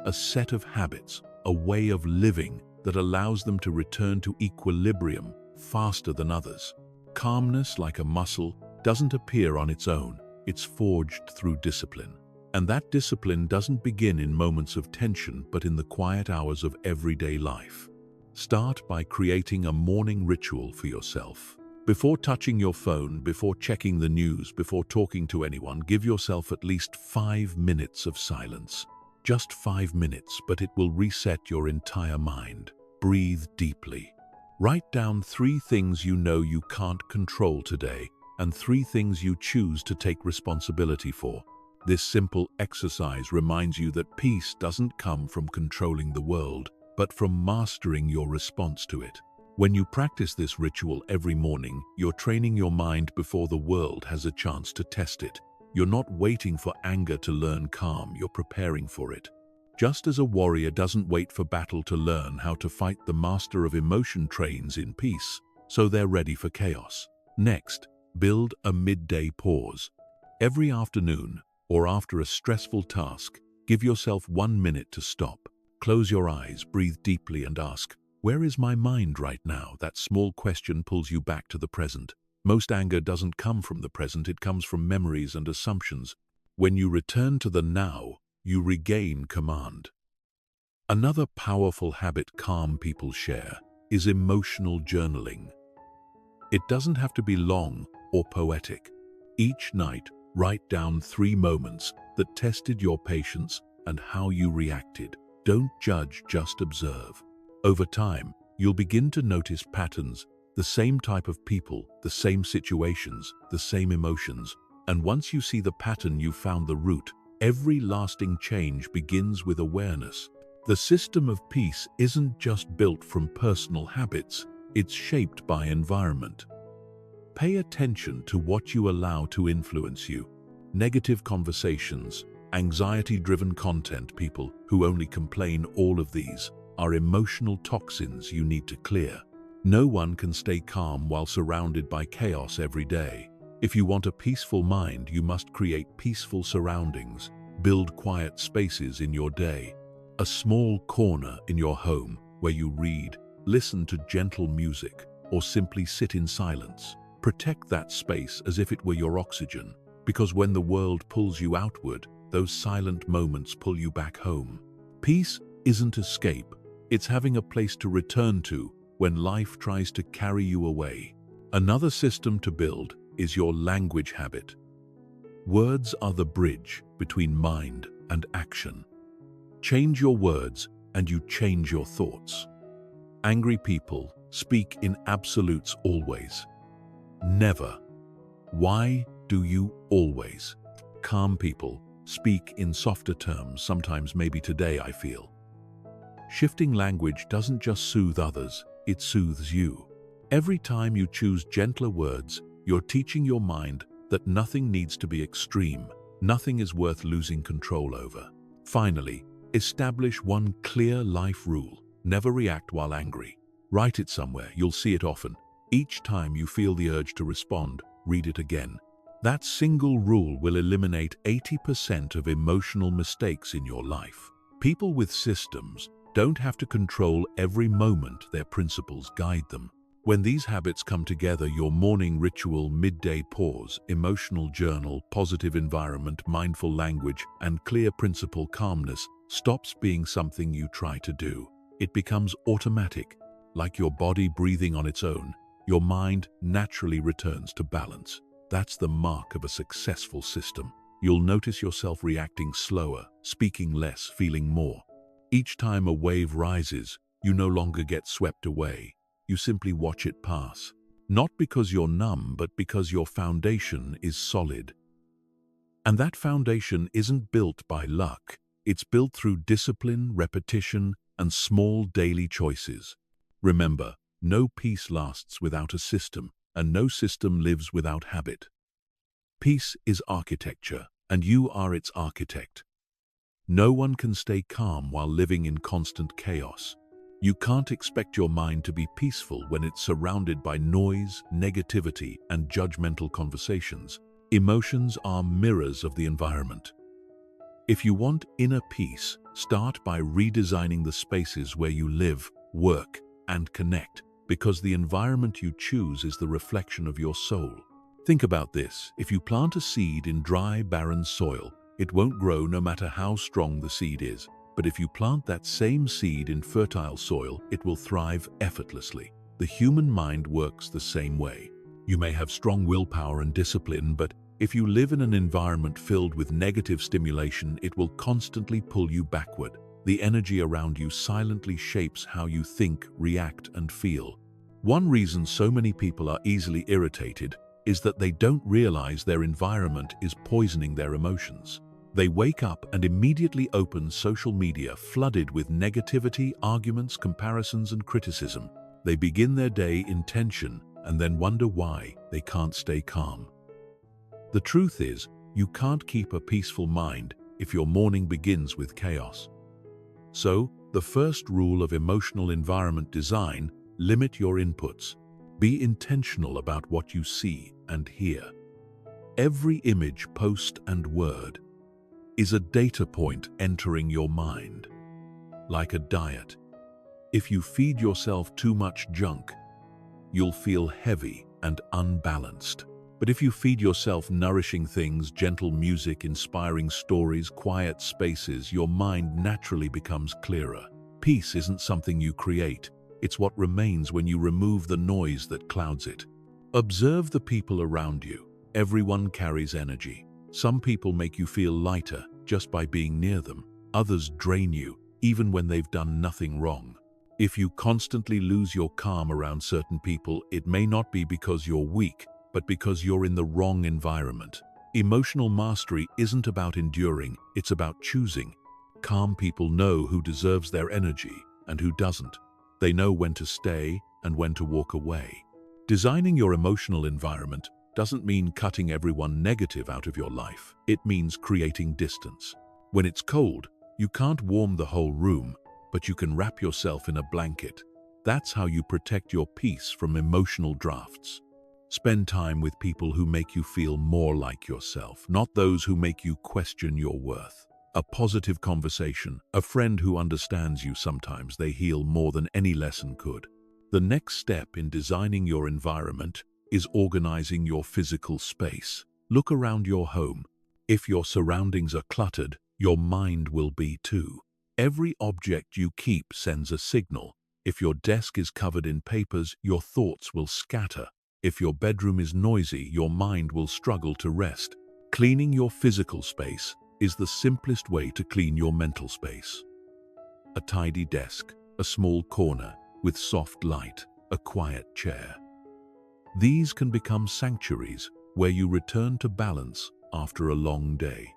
a set of habits, a way of living that allows them to return to equilibrium faster than others. Calmness, like a muscle, doesn't appear on its own. It's forged through discipline. And that discipline doesn't begin in moments of tension, but in the quiet hours of everyday life. Start by creating a morning ritual for yourself. Before touching your phone, before checking the news, before talking to anyone, give yourself at least 5 minutes of silence. Just 5 minutes, but it will reset your entire mind. Breathe deeply. Write down 3 things you know you can't control today, and 3 things you choose to take responsibility for. This simple exercise reminds you that peace doesn't come from controlling the world, but from mastering your response to it. When you practice this ritual every morning, you're training your mind before the world has a chance to test it. You're not waiting for anger to learn calm, you're preparing for it. Just as a warrior doesn't wait for battle to learn how to fight, the master of emotion trains in peace, so they're ready for chaos. Next, build a midday pause. Every afternoon, or after a stressful task, give yourself 1 minute to stop. Close your eyes, breathe deeply, and ask, where is my mind right now? That small question pulls you back to the present. Most anger doesn't come from the present, it comes from memories and assumptions. When you return to the now, you regain command. Another powerful habit calm people share is emotional journaling. It doesn't have to be long or poetic. Each night, write down 3 moments that tested your patience and how you reacted. Don't judge, just observe. Over time, you'll begin to notice patterns, the same type of people, the same situations, the same emotions. And once you see the pattern, you've found the root. Every lasting change begins with awareness. The system of peace isn't just built from personal habits, it's shaped by environment. Pay attention to what you allow to influence you. Negative conversations, anxiety-driven content, people who only complain, all of these are emotional toxins you need to clear. No one can stay calm while surrounded by chaos every day. If you want a peaceful mind, you must create peaceful surroundings. Build quiet spaces in your day. A small corner in your home where you read, listen to gentle music, or simply sit in silence. Protect that space as if it were your oxygen. Because when the world pulls you outward, those silent moments pull you back home. Peace isn't escape, it's having a place to return to when life tries to carry you away. Another system to build is your language habit. Words are the bridge between mind and action. Change your words and you change your thoughts. Angry people speak in absolutes always. Never. Why do you always? Calm people speak in softer terms, sometimes maybe today I feel. Shifting language doesn't just soothe others, it soothes you. Every time you choose gentler words, you're teaching your mind that nothing needs to be extreme, nothing is worth losing control over. Finally, establish one clear life rule: never react while angry. Write it somewhere, you'll see it often. Each time you feel the urge to respond, read it again. That single rule will eliminate 80% of emotional mistakes in your life. People with systems don't have to control every moment, their principles guide them. When these habits come together, your morning ritual, midday pause, emotional journal, positive environment, mindful language, and clear principle calmness stops being something you try to do. It becomes automatic, like your body breathing on its own. Your mind naturally returns to balance. That's the mark of a successful system. You'll notice yourself reacting slower, speaking less, feeling more. Each time a wave rises, you no longer get swept away. You simply watch it pass. Not because you're numb, but because your foundation is solid. And that foundation isn't built by luck. It's built through discipline, repetition, and small daily choices. Remember, no peace lasts without a system, and no system lives without habit. Peace is architecture, and you are its architect. No one can stay calm while living in constant chaos. You can't expect your mind to be peaceful when it's surrounded by noise, negativity, and judgmental conversations. Emotions are mirrors of the environment. If you want inner peace, start by redesigning the spaces where you live, work, and connect, because the environment you choose is the reflection of your soul. Think about this: if you plant a seed in dry, barren soil, it won't grow no matter how strong the seed is. But if you plant that same seed in fertile soil, it will thrive effortlessly. The human mind works the same way. You may have strong willpower and discipline, but if you live in an environment filled with negative stimulation, it will constantly pull you backward. The energy around you silently shapes how you think, react, and feel. One reason so many people are easily irritated is that they don't realize their environment is poisoning their emotions. They wake up and immediately open social media flooded with negativity, arguments, comparisons, and criticism. They begin their day in tension and then wonder why they can't stay calm. The truth is, you can't keep a peaceful mind if your morning begins with chaos. So, the first rule of emotional environment design: limit your inputs. Be intentional about what you see and hear. Every image, post, and word is a data point entering your mind. Like a diet, if you feed yourself too much junk, you'll feel heavy and unbalanced. But if you feed yourself nourishing things, gentle music, inspiring stories, quiet spaces, your mind naturally becomes clearer. Peace isn't something you create, it's what remains when you remove the noise that clouds it. Observe the people around you. Everyone carries energy. Some people make you feel lighter just by being near them. Others drain you, even when they've done nothing wrong. If you constantly lose your calm around certain people, it may not be because you're weak, but because you're in the wrong environment. Emotional mastery isn't about enduring, it's about choosing. Calm people know who deserves their energy and who doesn't. They know when to stay and when to walk away. Designing your emotional environment doesn't mean cutting everyone negative out of your life. It means creating distance. When it's cold, you can't warm the whole room, but you can wrap yourself in a blanket. That's how you protect your peace from emotional drafts. Spend time with people who make you feel more like yourself, not those who make you question your worth. A positive conversation, a friend who understands you, sometimes they heal more than any lesson could. The next step in designing your environment is organizing your physical space. Look around your home. If your surroundings are cluttered, your mind will be too. Every object you keep sends a signal. If your desk is covered in papers, your thoughts will scatter. If your bedroom is noisy, your mind will struggle to rest. Cleaning your physical space is the simplest way to clean your mental space. A tidy desk, a small corner with soft light, a quiet chair. These can become sanctuaries where you return to balance after a long day.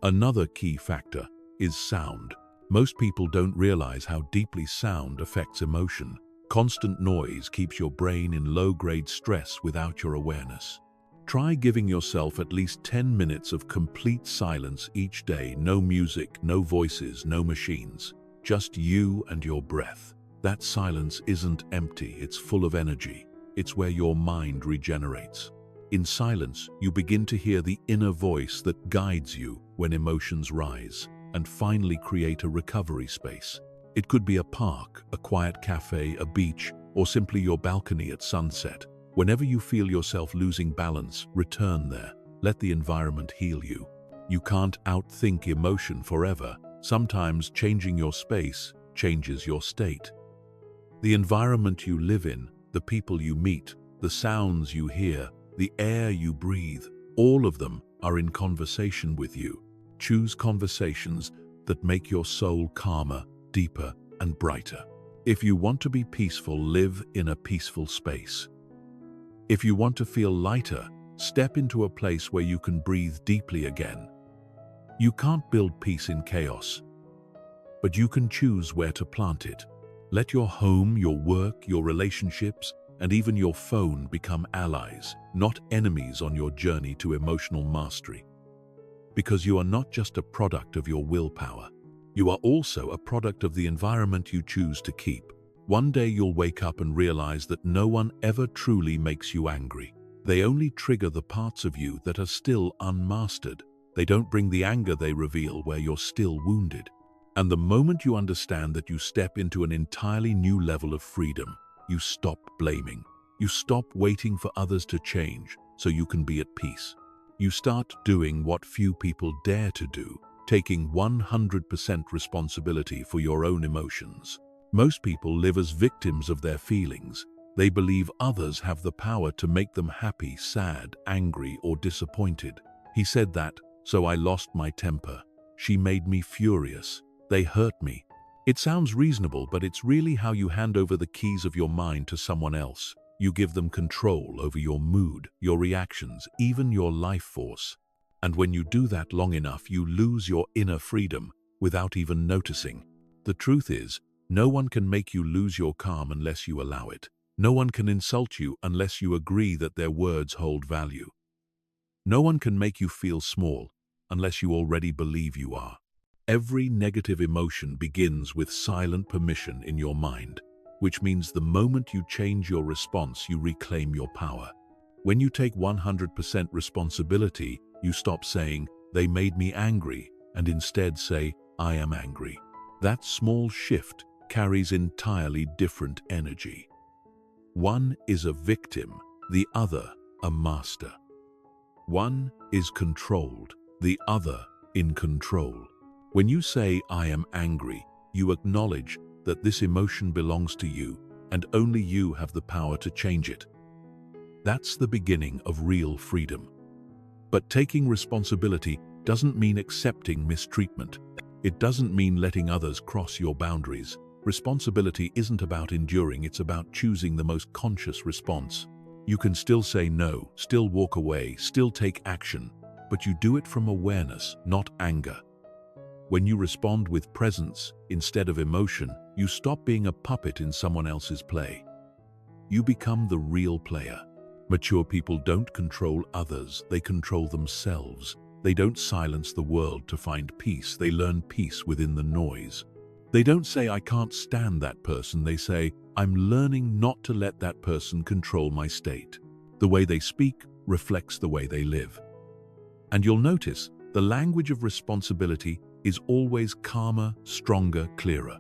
Another key factor is sound. Most people don't realize how deeply sound affects emotion. Constant noise keeps your brain in low-grade stress without your awareness. Try giving yourself at least 10 minutes of complete silence each day. No music, no voices, no machines. Just you and your breath. That silence isn't empty, it's full of energy. It's where your mind regenerates. In silence, you begin to hear the inner voice that guides you when emotions rise, and finally create a recovery space. It could be a park, a quiet cafe, a beach, or simply your balcony at sunset. Whenever you feel yourself losing balance, return there. Let the environment heal you. You can't outthink emotion forever. Sometimes changing your space changes your state. The environment you live in, the people you meet, the sounds you hear, the air you breathe, all of them are in conversation with you. Choose conversations that make your soul calmer, deeper, and brighter. If you want to be peaceful, live in a peaceful space. If you want to feel lighter, step into a place where you can breathe deeply again. You can't build peace in chaos, but you can choose where to plant it. Let your home, your work, your relationships, and even your phone become allies, not enemies on your journey to emotional mastery. Because you are not just a product of your willpower. You are also a product of the environment you choose to keep. One day you'll wake up and realize that no one ever truly makes you angry. They only trigger the parts of you that are still unmastered. They don't bring the anger, they reveal where you're still wounded. And the moment you understand that, you step into an entirely new level of freedom. You stop blaming. You stop waiting for others to change so you can be at peace. You start doing what few people dare to do, taking 100% responsibility for your own emotions. Most people live as victims of their feelings. They believe others have the power to make them happy, sad, angry, or disappointed. He said that, so I lost my temper. She made me furious. They hurt me. It sounds reasonable, but it's really how you hand over the keys of your mind to someone else. You give them control over your mood, your reactions, even your life force. And when you do that long enough, you lose your inner freedom without even noticing. The truth is, no one can make you lose your calm unless you allow it. No one can insult you unless you agree that their words hold value. No one can make you feel small unless you already believe you are. Every negative emotion begins with silent permission in your mind, which means the moment you change your response, you reclaim your power. When you take 100% responsibility, you stop saying, "They made me angry," and instead say, "I am angry." That small shift carries entirely different energy. One is a victim, the other a master. One is controlled, the other in control. When you say, "I am angry," you acknowledge that this emotion belongs to you, and only you have the power to change it. That's the beginning of real freedom. But taking responsibility doesn't mean accepting mistreatment. It doesn't mean letting others cross your boundaries. Responsibility isn't about enduring, it's about choosing the most conscious response. You can still say no, still walk away, still take action, but you do it from awareness, not anger. When you respond with presence instead of emotion, you stop being a puppet in someone else's play. You become the real player. Mature people don't control others, they control themselves. They don't silence the world to find peace, they learn peace within the noise. They don't say, "I can't stand that person," they say, "I'm learning not to let that person control my state." The way they speak reflects the way they live. And you'll notice the language of responsibility is always calmer, stronger, clearer.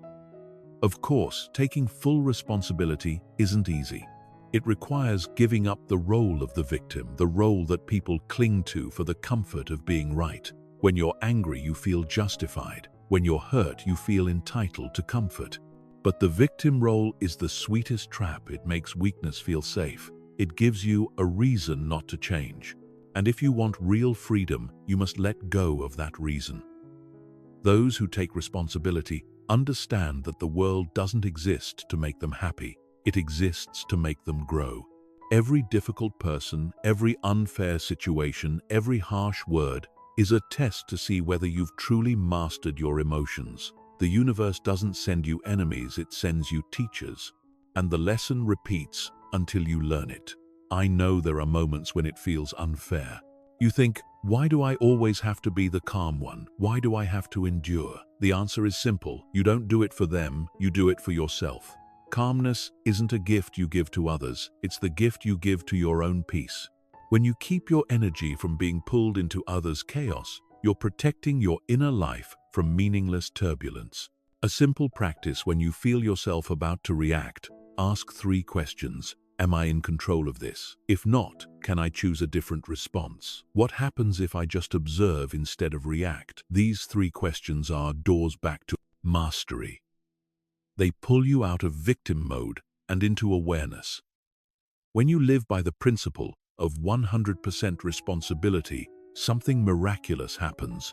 Of course, taking full responsibility isn't easy. It requires giving up the role of the victim, the role that people cling to for the comfort of being right. When you're angry, you feel justified. When you're hurt, you feel entitled to comfort. But the victim role is the sweetest trap. It makes weakness feel safe. It gives you a reason not to change. And if you want real freedom, you must let go of that reason. Those who take responsibility understand that the world doesn't exist to make them happy. It exists to make them grow. Every difficult person, every unfair situation, every harsh word is a test to see whether you've truly mastered your emotions. The universe doesn't send you enemies, it sends you teachers. And the lesson repeats until you learn it. I know there are moments when it feels unfair. You think, why do I always have to be the calm one? Why do I have to endure? The answer is simple. You don't do it for them, you do it for yourself. Calmness isn't a gift you give to others, it's the gift you give to your own peace. When you keep your energy from being pulled into others' chaos, you're protecting your inner life from meaningless turbulence. A simple practice: when you feel yourself about to react, ask 3 questions. Am I in control of this? If not, can I choose a different response? What happens if I just observe instead of react? These 3 questions are doors back to mastery. They pull you out of victim mode and into awareness. When you live by the principle of 100% responsibility, something miraculous happens.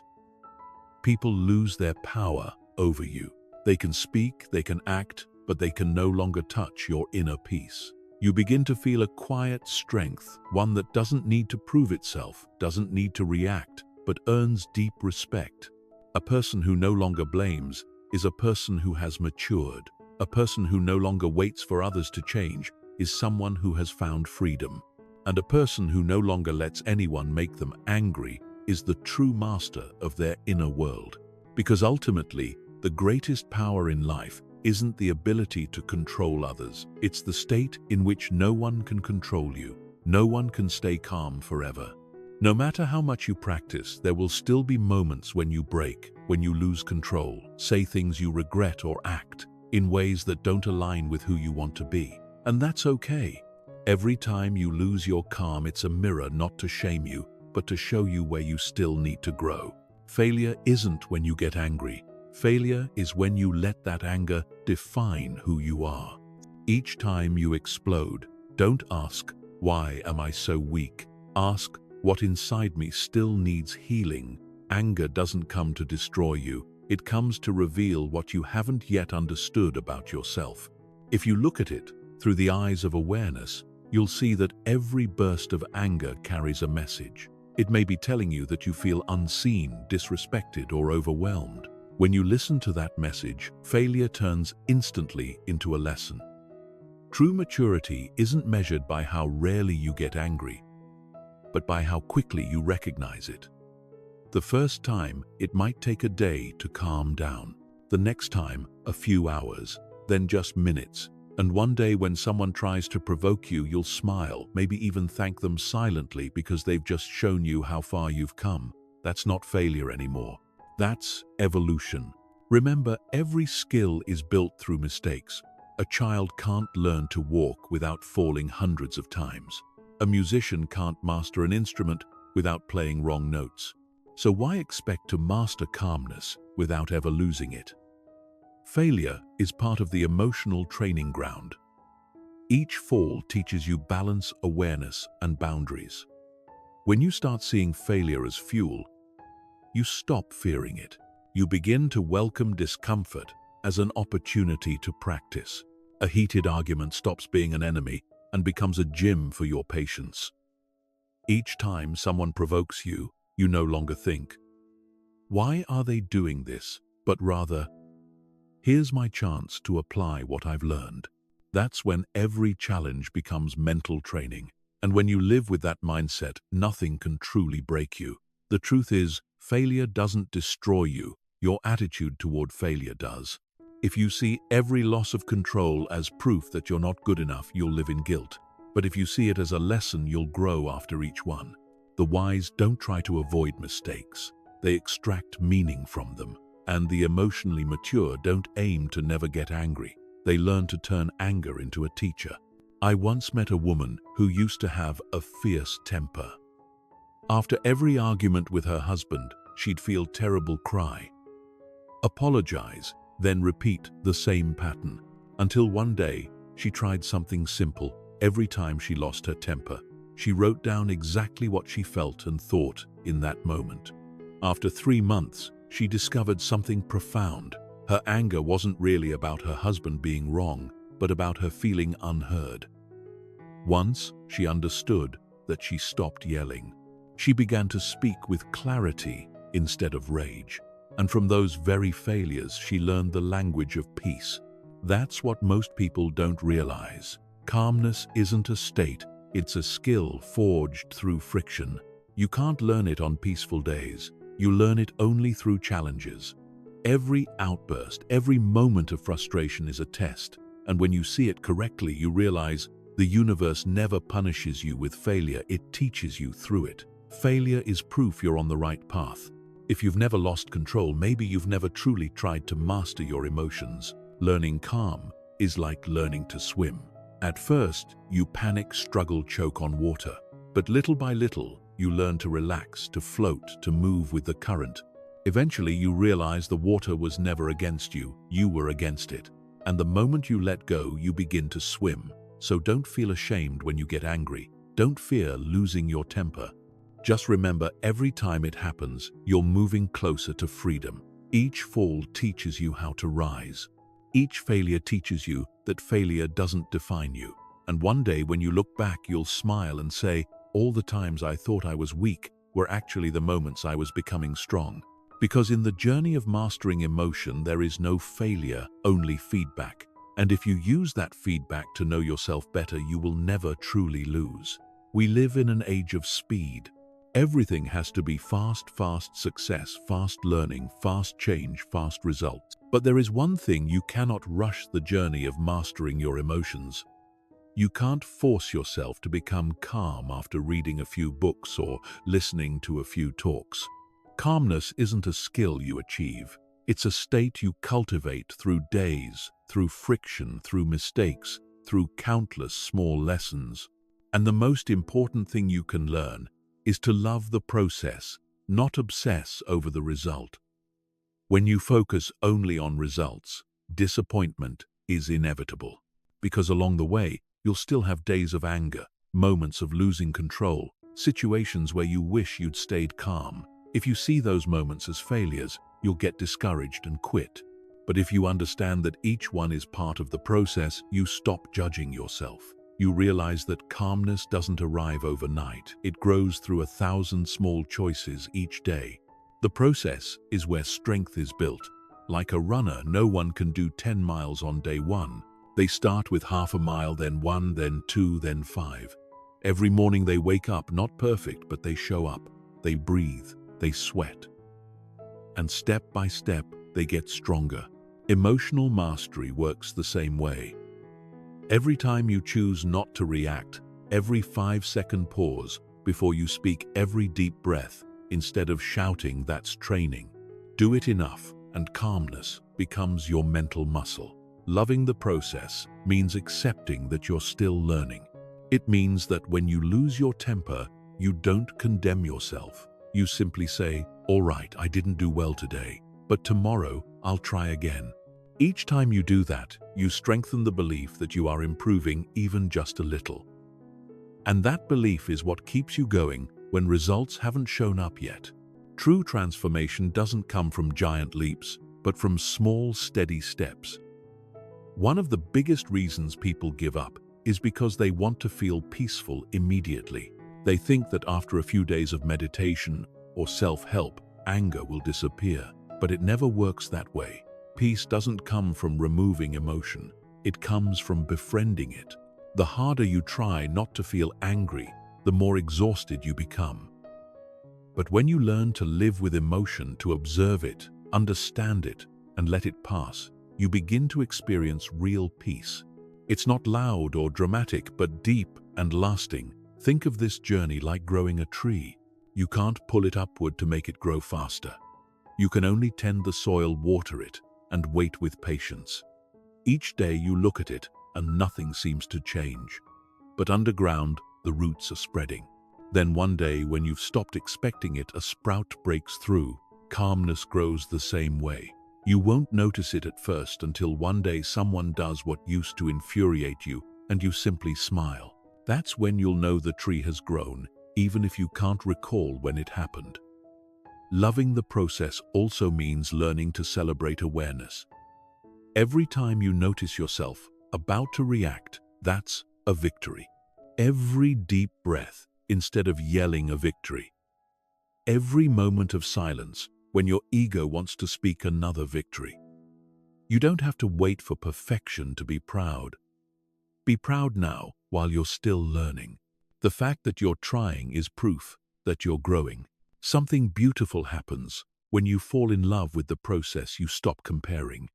People lose their power over you. They can speak, they can act, but they can no longer touch your inner peace. You begin to feel a quiet strength, one that doesn't need to prove itself, doesn't need to react, but earns deep respect. A person who no longer blames is a person who has matured. A person who no longer waits for others to change is someone who has found freedom. And a person who no longer lets anyone make them angry is the true master of their inner world. Because ultimately, the greatest power in life isn't the ability to control others. It's the state in which no one can control you. No one can stay calm forever. No matter how much you practice, there will still be moments when you break, when you lose control, say things you regret, or act in ways that don't align with who you want to be. And that's okay. Every time you lose your calm, it's a mirror, not to shame you, but to show you where you still need to grow. Failure isn't when you get angry. Failure is when you let that anger define who you are. Each time you explode, don't ask, why am I so weak? Ask, what inside me still needs healing? Anger doesn't come to destroy you. It comes to reveal what you haven't yet understood about yourself. If you look at it through the eyes of awareness, you'll see that every burst of anger carries a message. It may be telling you that you feel unseen, disrespected, or overwhelmed. When you listen to that message, failure turns instantly into a lesson. True maturity isn't measured by how rarely you get angry, but by how quickly you recognize it. The first time, it might take a day to calm down. The next time, a few hours, then just minutes. And one day when someone tries to provoke you, you'll smile, maybe even thank them silently because they've just shown you how far you've come. That's not failure anymore. That's evolution. Remember, every skill is built through mistakes. A child can't learn to walk without falling hundreds of times. A musician can't master an instrument without playing wrong notes. So why expect to master calmness without ever losing it? Failure is part of the emotional training ground. Each fall teaches you balance, awareness, and boundaries. When you start seeing failure as fuel, you stop fearing it. You begin to welcome discomfort as an opportunity to practice. A heated argument stops being an enemy and becomes a gym for your patience. Each time someone provokes you, you no longer think, why are they doing this? But rather, here's my chance to apply what I've learned. That's when every challenge becomes mental training. And when you live with that mindset, nothing can truly break you. The truth is, failure doesn't destroy you. Your attitude toward failure does. If you see every loss of control as proof that you're not good enough, you'll live in guilt. But if you see it as a lesson, you'll grow after each one. The wise don't try to avoid mistakes. They extract meaning from them. And the emotionally mature don't aim to never get angry. They learn to turn anger into a teacher. I once met a woman who used to have a fierce temper. After every argument with her husband, she'd feel terrible cry, apologize, then repeat the same pattern, until one day she tried something simple. Every time she lost her temper, she wrote down exactly what she felt and thought in that moment. After 3 months, she discovered something profound. Her anger wasn't really about her husband being wrong, but about her feeling unheard. Once she understood that she stopped yelling. She began to speak with clarity instead of rage. And from those very failures, she learned the language of peace. That's what most people don't realize. Calmness isn't a state, it's a skill forged through friction. You can't learn it on peaceful days. You learn it only through challenges. Every outburst, every moment of frustration is a test. And when you see it correctly, you realize the universe never punishes you with failure, it teaches you through it. Failure is proof you're on the right path. If you've never lost control, maybe you've never truly tried to master your emotions. Learning calm is like learning to swim. At first, you panic, struggle, choke on water. But little by little, you learn to relax, to float, to move with the current. Eventually, you realize the water was never against you, you were against it. And the moment you let go, you begin to swim. So don't feel ashamed when you get angry. Don't fear losing your temper. Just remember, every time it happens, you're moving closer to freedom. Each fall teaches you how to rise. Each failure teaches you that failure doesn't define you. And one day when you look back, you'll smile and say, all the times I thought I was weak were actually the moments I was becoming strong. Because in the journey of mastering emotion, there is no failure, only feedback. And if you use that feedback to know yourself better, you will never truly lose. We live in an age of speed. Everything has to be fast success, fast learning, fast change, fast results. But there is one thing: you cannot rush the journey of mastering your emotions. You can't force yourself to become calm after reading a few books or listening to a few talks. Calmness isn't a skill you achieve. It's a state you cultivate through days, through friction, through mistakes, through countless small lessons. And the most important thing you can learn is to love the process, not obsess over the result. When you focus only on results, disappointment is inevitable. Because along the way, you'll still have days of anger, moments of losing control, situations where you wish you'd stayed calm. If you see those moments as failures, you'll get discouraged and quit. But if you understand that each one is part of the process, you stop judging yourself. You realize that calmness doesn't arrive overnight. It grows through 1,000 small choices each day. The process is where strength is built. Like a runner, no one can do 10 miles on day one. They start with half a mile, then 1, then 2, then 5. Every morning they wake up, not perfect, but they show up. They breathe, they sweat. And step by step, they get stronger. Emotional mastery works the same way. Every time you choose not to react, every 5-second pause before you speak, every deep breath, instead of shouting, that's training. Do it enough, and calmness becomes your mental muscle. Loving the process means accepting that you're still learning. It means that when you lose your temper, you don't condemn yourself. You simply say, all right, I didn't do well today, but tomorrow I'll try again. Each time you do that, you strengthen the belief that you are improving even just a little. And that belief is what keeps you going when results haven't shown up yet. True transformation doesn't come from giant leaps, but from small, steady steps. One of the biggest reasons people give up is because they want to feel peaceful immediately. They think that after a few days of meditation or self-help, anger will disappear, but it never works that way. Peace doesn't come from removing emotion. It comes from befriending it. The harder you try not to feel angry, the more exhausted you become. But when you learn to live with emotion, to observe it, understand it, and let it pass, you begin to experience real peace. It's not loud or dramatic, but deep and lasting. Think of this journey like growing a tree. You can't pull it upward to make it grow faster. You can only tend the soil, water it, and wait with patience. Each day you look at it, and nothing seems to change. but underground, the roots are spreading. Then one day, when you've stopped expecting it, a sprout breaks through. Calmness grows the same way. You won't notice it at first until one day someone does what used to infuriate you and you simply smile. That's when you'll know the tree has grown, even if you can't recall when it happened. Loving the process also means learning to celebrate awareness. Every time you notice yourself about to react, that's a victory. Every deep breath, instead of yelling a victory. Every moment of silence, when your ego wants to speak, another victory. You don't have to wait for perfection to be proud. Be proud now while you're still learning. The fact that you're trying is proof that you're growing. Something beautiful happens when you fall in love with the process. You stop comparing.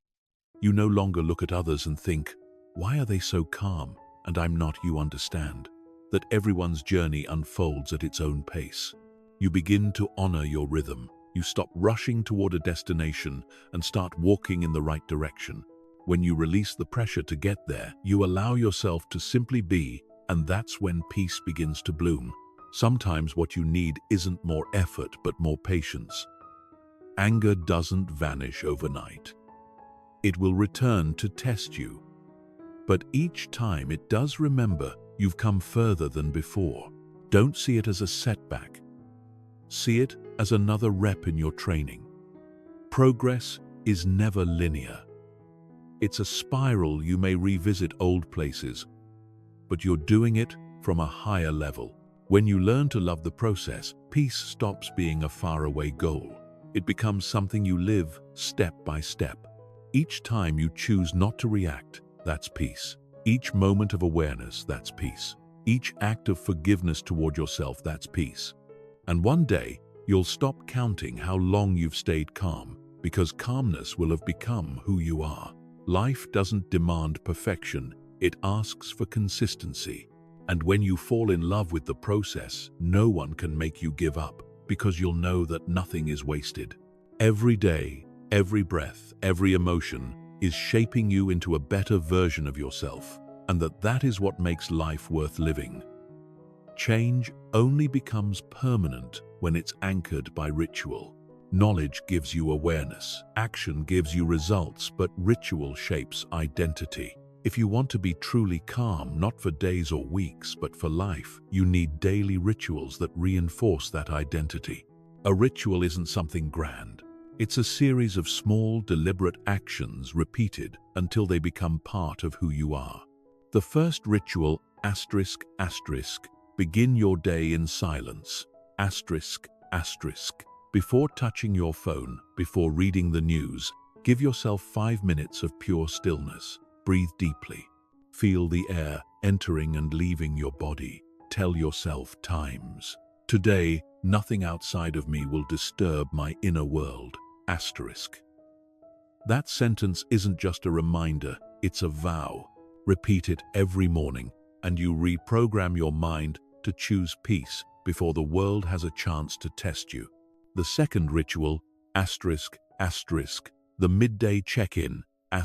You no longer look at others and think, why are they so calm and I'm not? You understand that everyone's journey unfolds at its own pace. You begin to honor your rhythm. You stop rushing toward a destination and start walking in the right direction. When you release the pressure to get there, you allow yourself to simply be, and that's when peace begins to bloom. Sometimes what you need isn't more effort, but more patience. Anger doesn't vanish overnight. It will return to test you. But each time it does, remember, you've come further than before. Don't see it as a setback. See it as another rep in your training. Progress is never linear. It's a spiral. You may revisit old places, but you're doing it from a higher level. When you learn to love the process, peace stops being a faraway goal. It becomes something you live step by step. Each time you choose not to react, that's peace. Each moment of awareness, that's peace. Each act of forgiveness toward yourself, that's peace. And one day, you'll stop counting how long you've stayed calm, because calmness will have become who you are. Life doesn't demand perfection, it asks for consistency. And when you fall in love with the process, no one can make you give up, because you'll know that nothing is wasted. Every day, every breath, every emotion is shaping you into a better version of yourself, and that is what makes life worth living. Change only becomes permanent when it's anchored by ritual. Knowledge gives you awareness, action gives you results, but ritual shapes identity. If you want to be truly calm, not for days or weeks, but for life, you need daily rituals that reinforce that identity. A ritual isn't something grand. It's a series of small, deliberate actions repeated until they become part of who you are. The first ritual, ****, begin your day in silence, ****. Before touching your phone, before reading the news, give yourself 5 minutes of pure stillness. Breathe deeply. Feel the air entering and leaving your body. Tell yourself times. Today, nothing outside of me will disturb my inner world, ***. That sentence isn't just a reminder, it's a vow. Repeat it every morning, and you reprogram your mind to choose peace before the world has a chance to test you. The second ritual, ****, the midday check-in, ****.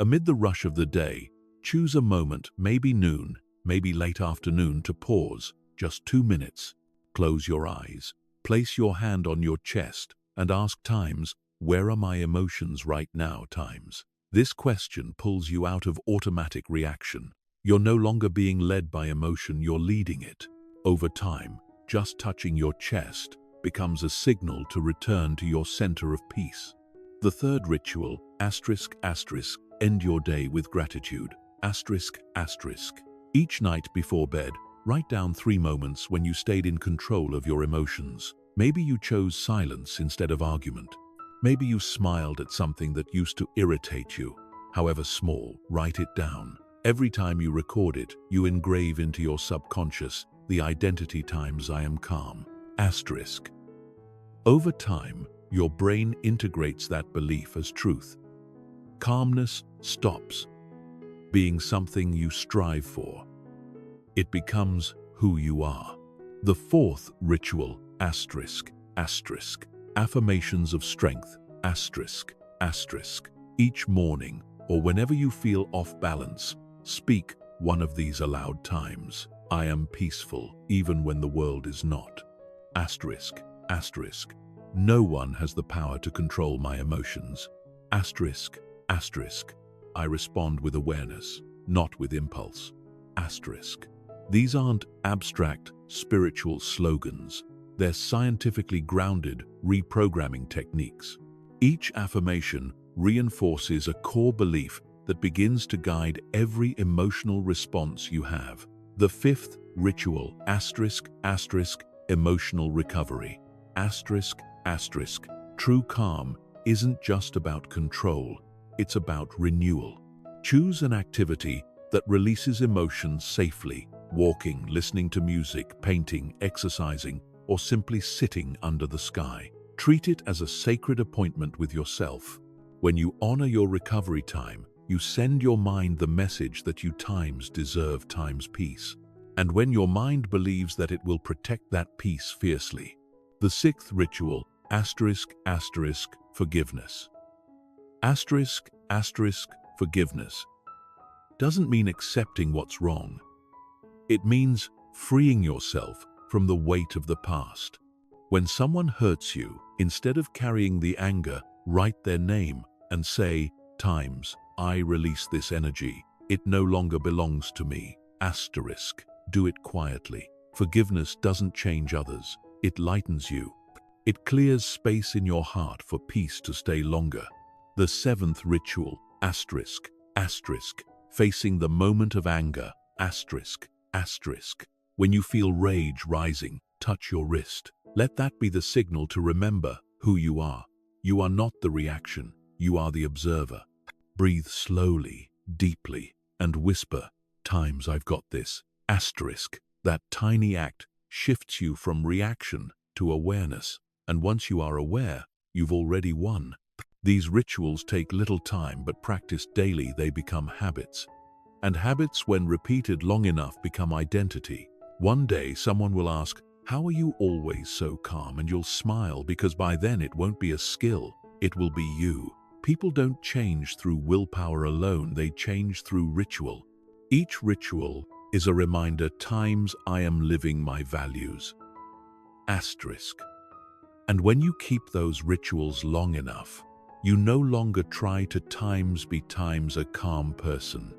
Amid the rush of the day, choose a moment, maybe noon, maybe late afternoon, to pause, just 2 minutes. Close your eyes, place your hand on your chest, and ask times, where are my emotions right now? Times. This question pulls you out of automatic reaction. You're no longer being led by emotion, you're leading it. Over time, just touching your chest becomes a signal to return to your center of peace. The third ritual, ***, end your day with gratitude, ***. Each night before bed, write down 3 moments when you stayed in control of your emotions. Maybe you chose silence instead of argument. Maybe you smiled at something that used to irritate you. However small, write it down. Every time you record it, you engrave into your subconscious the identity times I am calm, ***. Over time, your brain integrates that belief as truth. Calmness stops being something you strive for. It becomes who you are. The fourth ritual, ***, affirmations of strength, ***. Each morning, or whenever you feel off balance, speak one of these aloud times. I am peaceful even when the world is not. Asterisk, asterisk. No one has the power to control my emotions. Asterisk, asterisk. I respond with awareness, not with impulse. Asterisk. These aren't abstract, spiritual slogans. They're scientifically grounded reprogramming techniques. Each affirmation reinforces a core belief that begins to guide every emotional response you have. The fifth ritual, asterisk, asterisk, emotional recovery. Asterisk, asterisk. True calm isn't just about control, it's about renewal. Choose an activity that releases emotions safely. Walking, listening to music, painting, exercising, or simply sitting under the sky. Treat it as a sacred appointment with yourself. When you honor your recovery time, you send your mind the message that you times deserve times peace. And when your mind believes that it will protect that peace fiercely. The sixth ritual, asterisk, asterisk, forgiveness. Asterisk, asterisk, forgiveness doesn't mean accepting what's wrong. It means freeing yourself from the weight of the past. When someone hurts you, instead of carrying the anger, write their name and say, times, I release this energy. It no longer belongs to me. Asterisk. Do it quietly. Forgiveness doesn't change others. It lightens you. It clears space in your heart for peace to stay longer. The seventh ritual, asterisk, asterisk, facing the moment of anger, asterisk, asterisk. When you feel rage rising, touch your wrist. Let that be the signal to remember who you are. You are not the reaction. You are the observer. Breathe slowly, deeply, and whisper, times I've got this. Asterisk. That tiny act shifts you from reaction to awareness. And once you are aware, you've already won. These rituals take little time, but practiced daily, they become habits. And habits, when repeated long enough, become identity. One day someone will ask, how are you always so calm? And you'll smile, because by then it won't be a skill, it will be you. People don't change through willpower alone, they change through ritual. Each ritual is a reminder, times I am living my values. Asterisk. And when you keep those rituals long enough, you no longer try to times be times a calm person.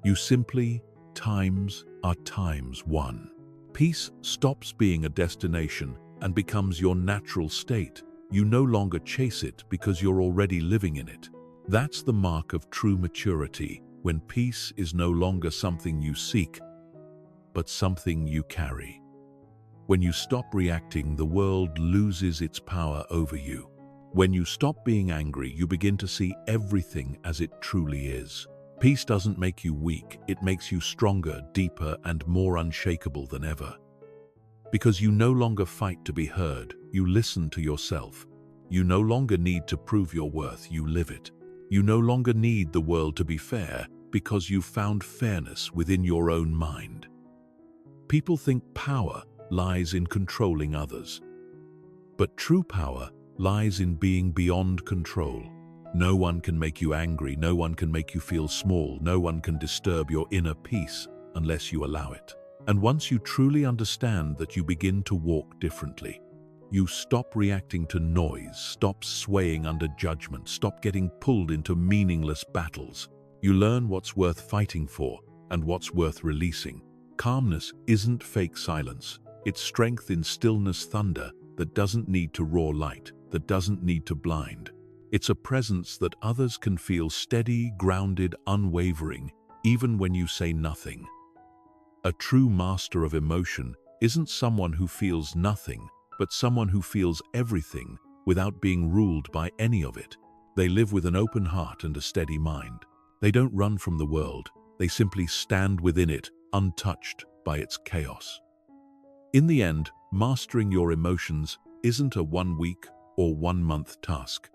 You simply times are times one. Peace stops being a destination and becomes your natural state. You no longer chase it because you're already living in it. That's the mark of true maturity, when peace is no longer something you seek, but something you carry. When you stop reacting, the world loses its power over you. When you stop being angry, you begin to see everything as it truly is. Peace doesn't make you weak, it makes you stronger, deeper, and more unshakable than ever. Because you no longer fight to be heard, you listen to yourself. You no longer need to prove your worth, you live it. You no longer need the world to be fair, because you've found fairness within your own mind. People think power lies in controlling others. But true power lies in being beyond control. No one can make you angry, no one can make you feel small, no one can disturb your inner peace unless you allow it. And once you truly understand that, you begin to walk differently. You stop reacting to noise, stop swaying under judgment, stop getting pulled into meaningless battles. You learn what's worth fighting for and what's worth releasing. Calmness isn't fake silence. It's strength in stillness, thunder that doesn't need to roar, light that doesn't need to blind. It's a presence that others can feel, steady, grounded, unwavering, even when you say nothing. A true master of emotion isn't someone who feels nothing, but someone who feels everything without being ruled by any of it. They live with an open heart and a steady mind. They don't run from the world, they simply stand within it, untouched by its chaos. In the end, mastering your emotions isn't a 1 week or 1 month task.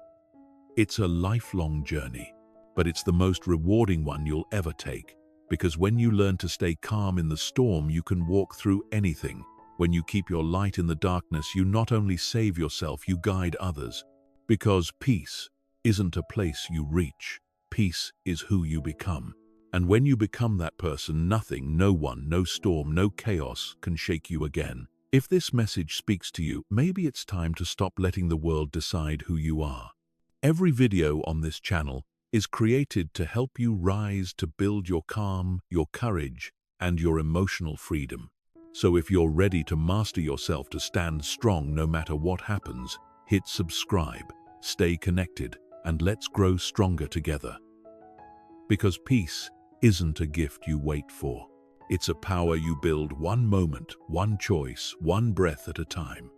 It's a lifelong journey, but it's the most rewarding one you'll ever take, because when you learn to stay calm in the storm, you can walk through anything. When you keep your light in the darkness, you not only save yourself, you guide others. Because peace isn't a place you reach, peace is who you become. And when you become that person, nothing, no one, no storm, no chaos can shake you again. If this message speaks to you, maybe it's time to stop letting the world decide who you are. Every video on this channel is created to help you rise, to build your calm, your courage, and your emotional freedom. So if you're ready to master yourself, to stand strong no matter what happens, hit subscribe, stay connected, and let's grow stronger together. Because peace isn't a gift you wait for. It's a power you build one moment, one choice, one breath at a time.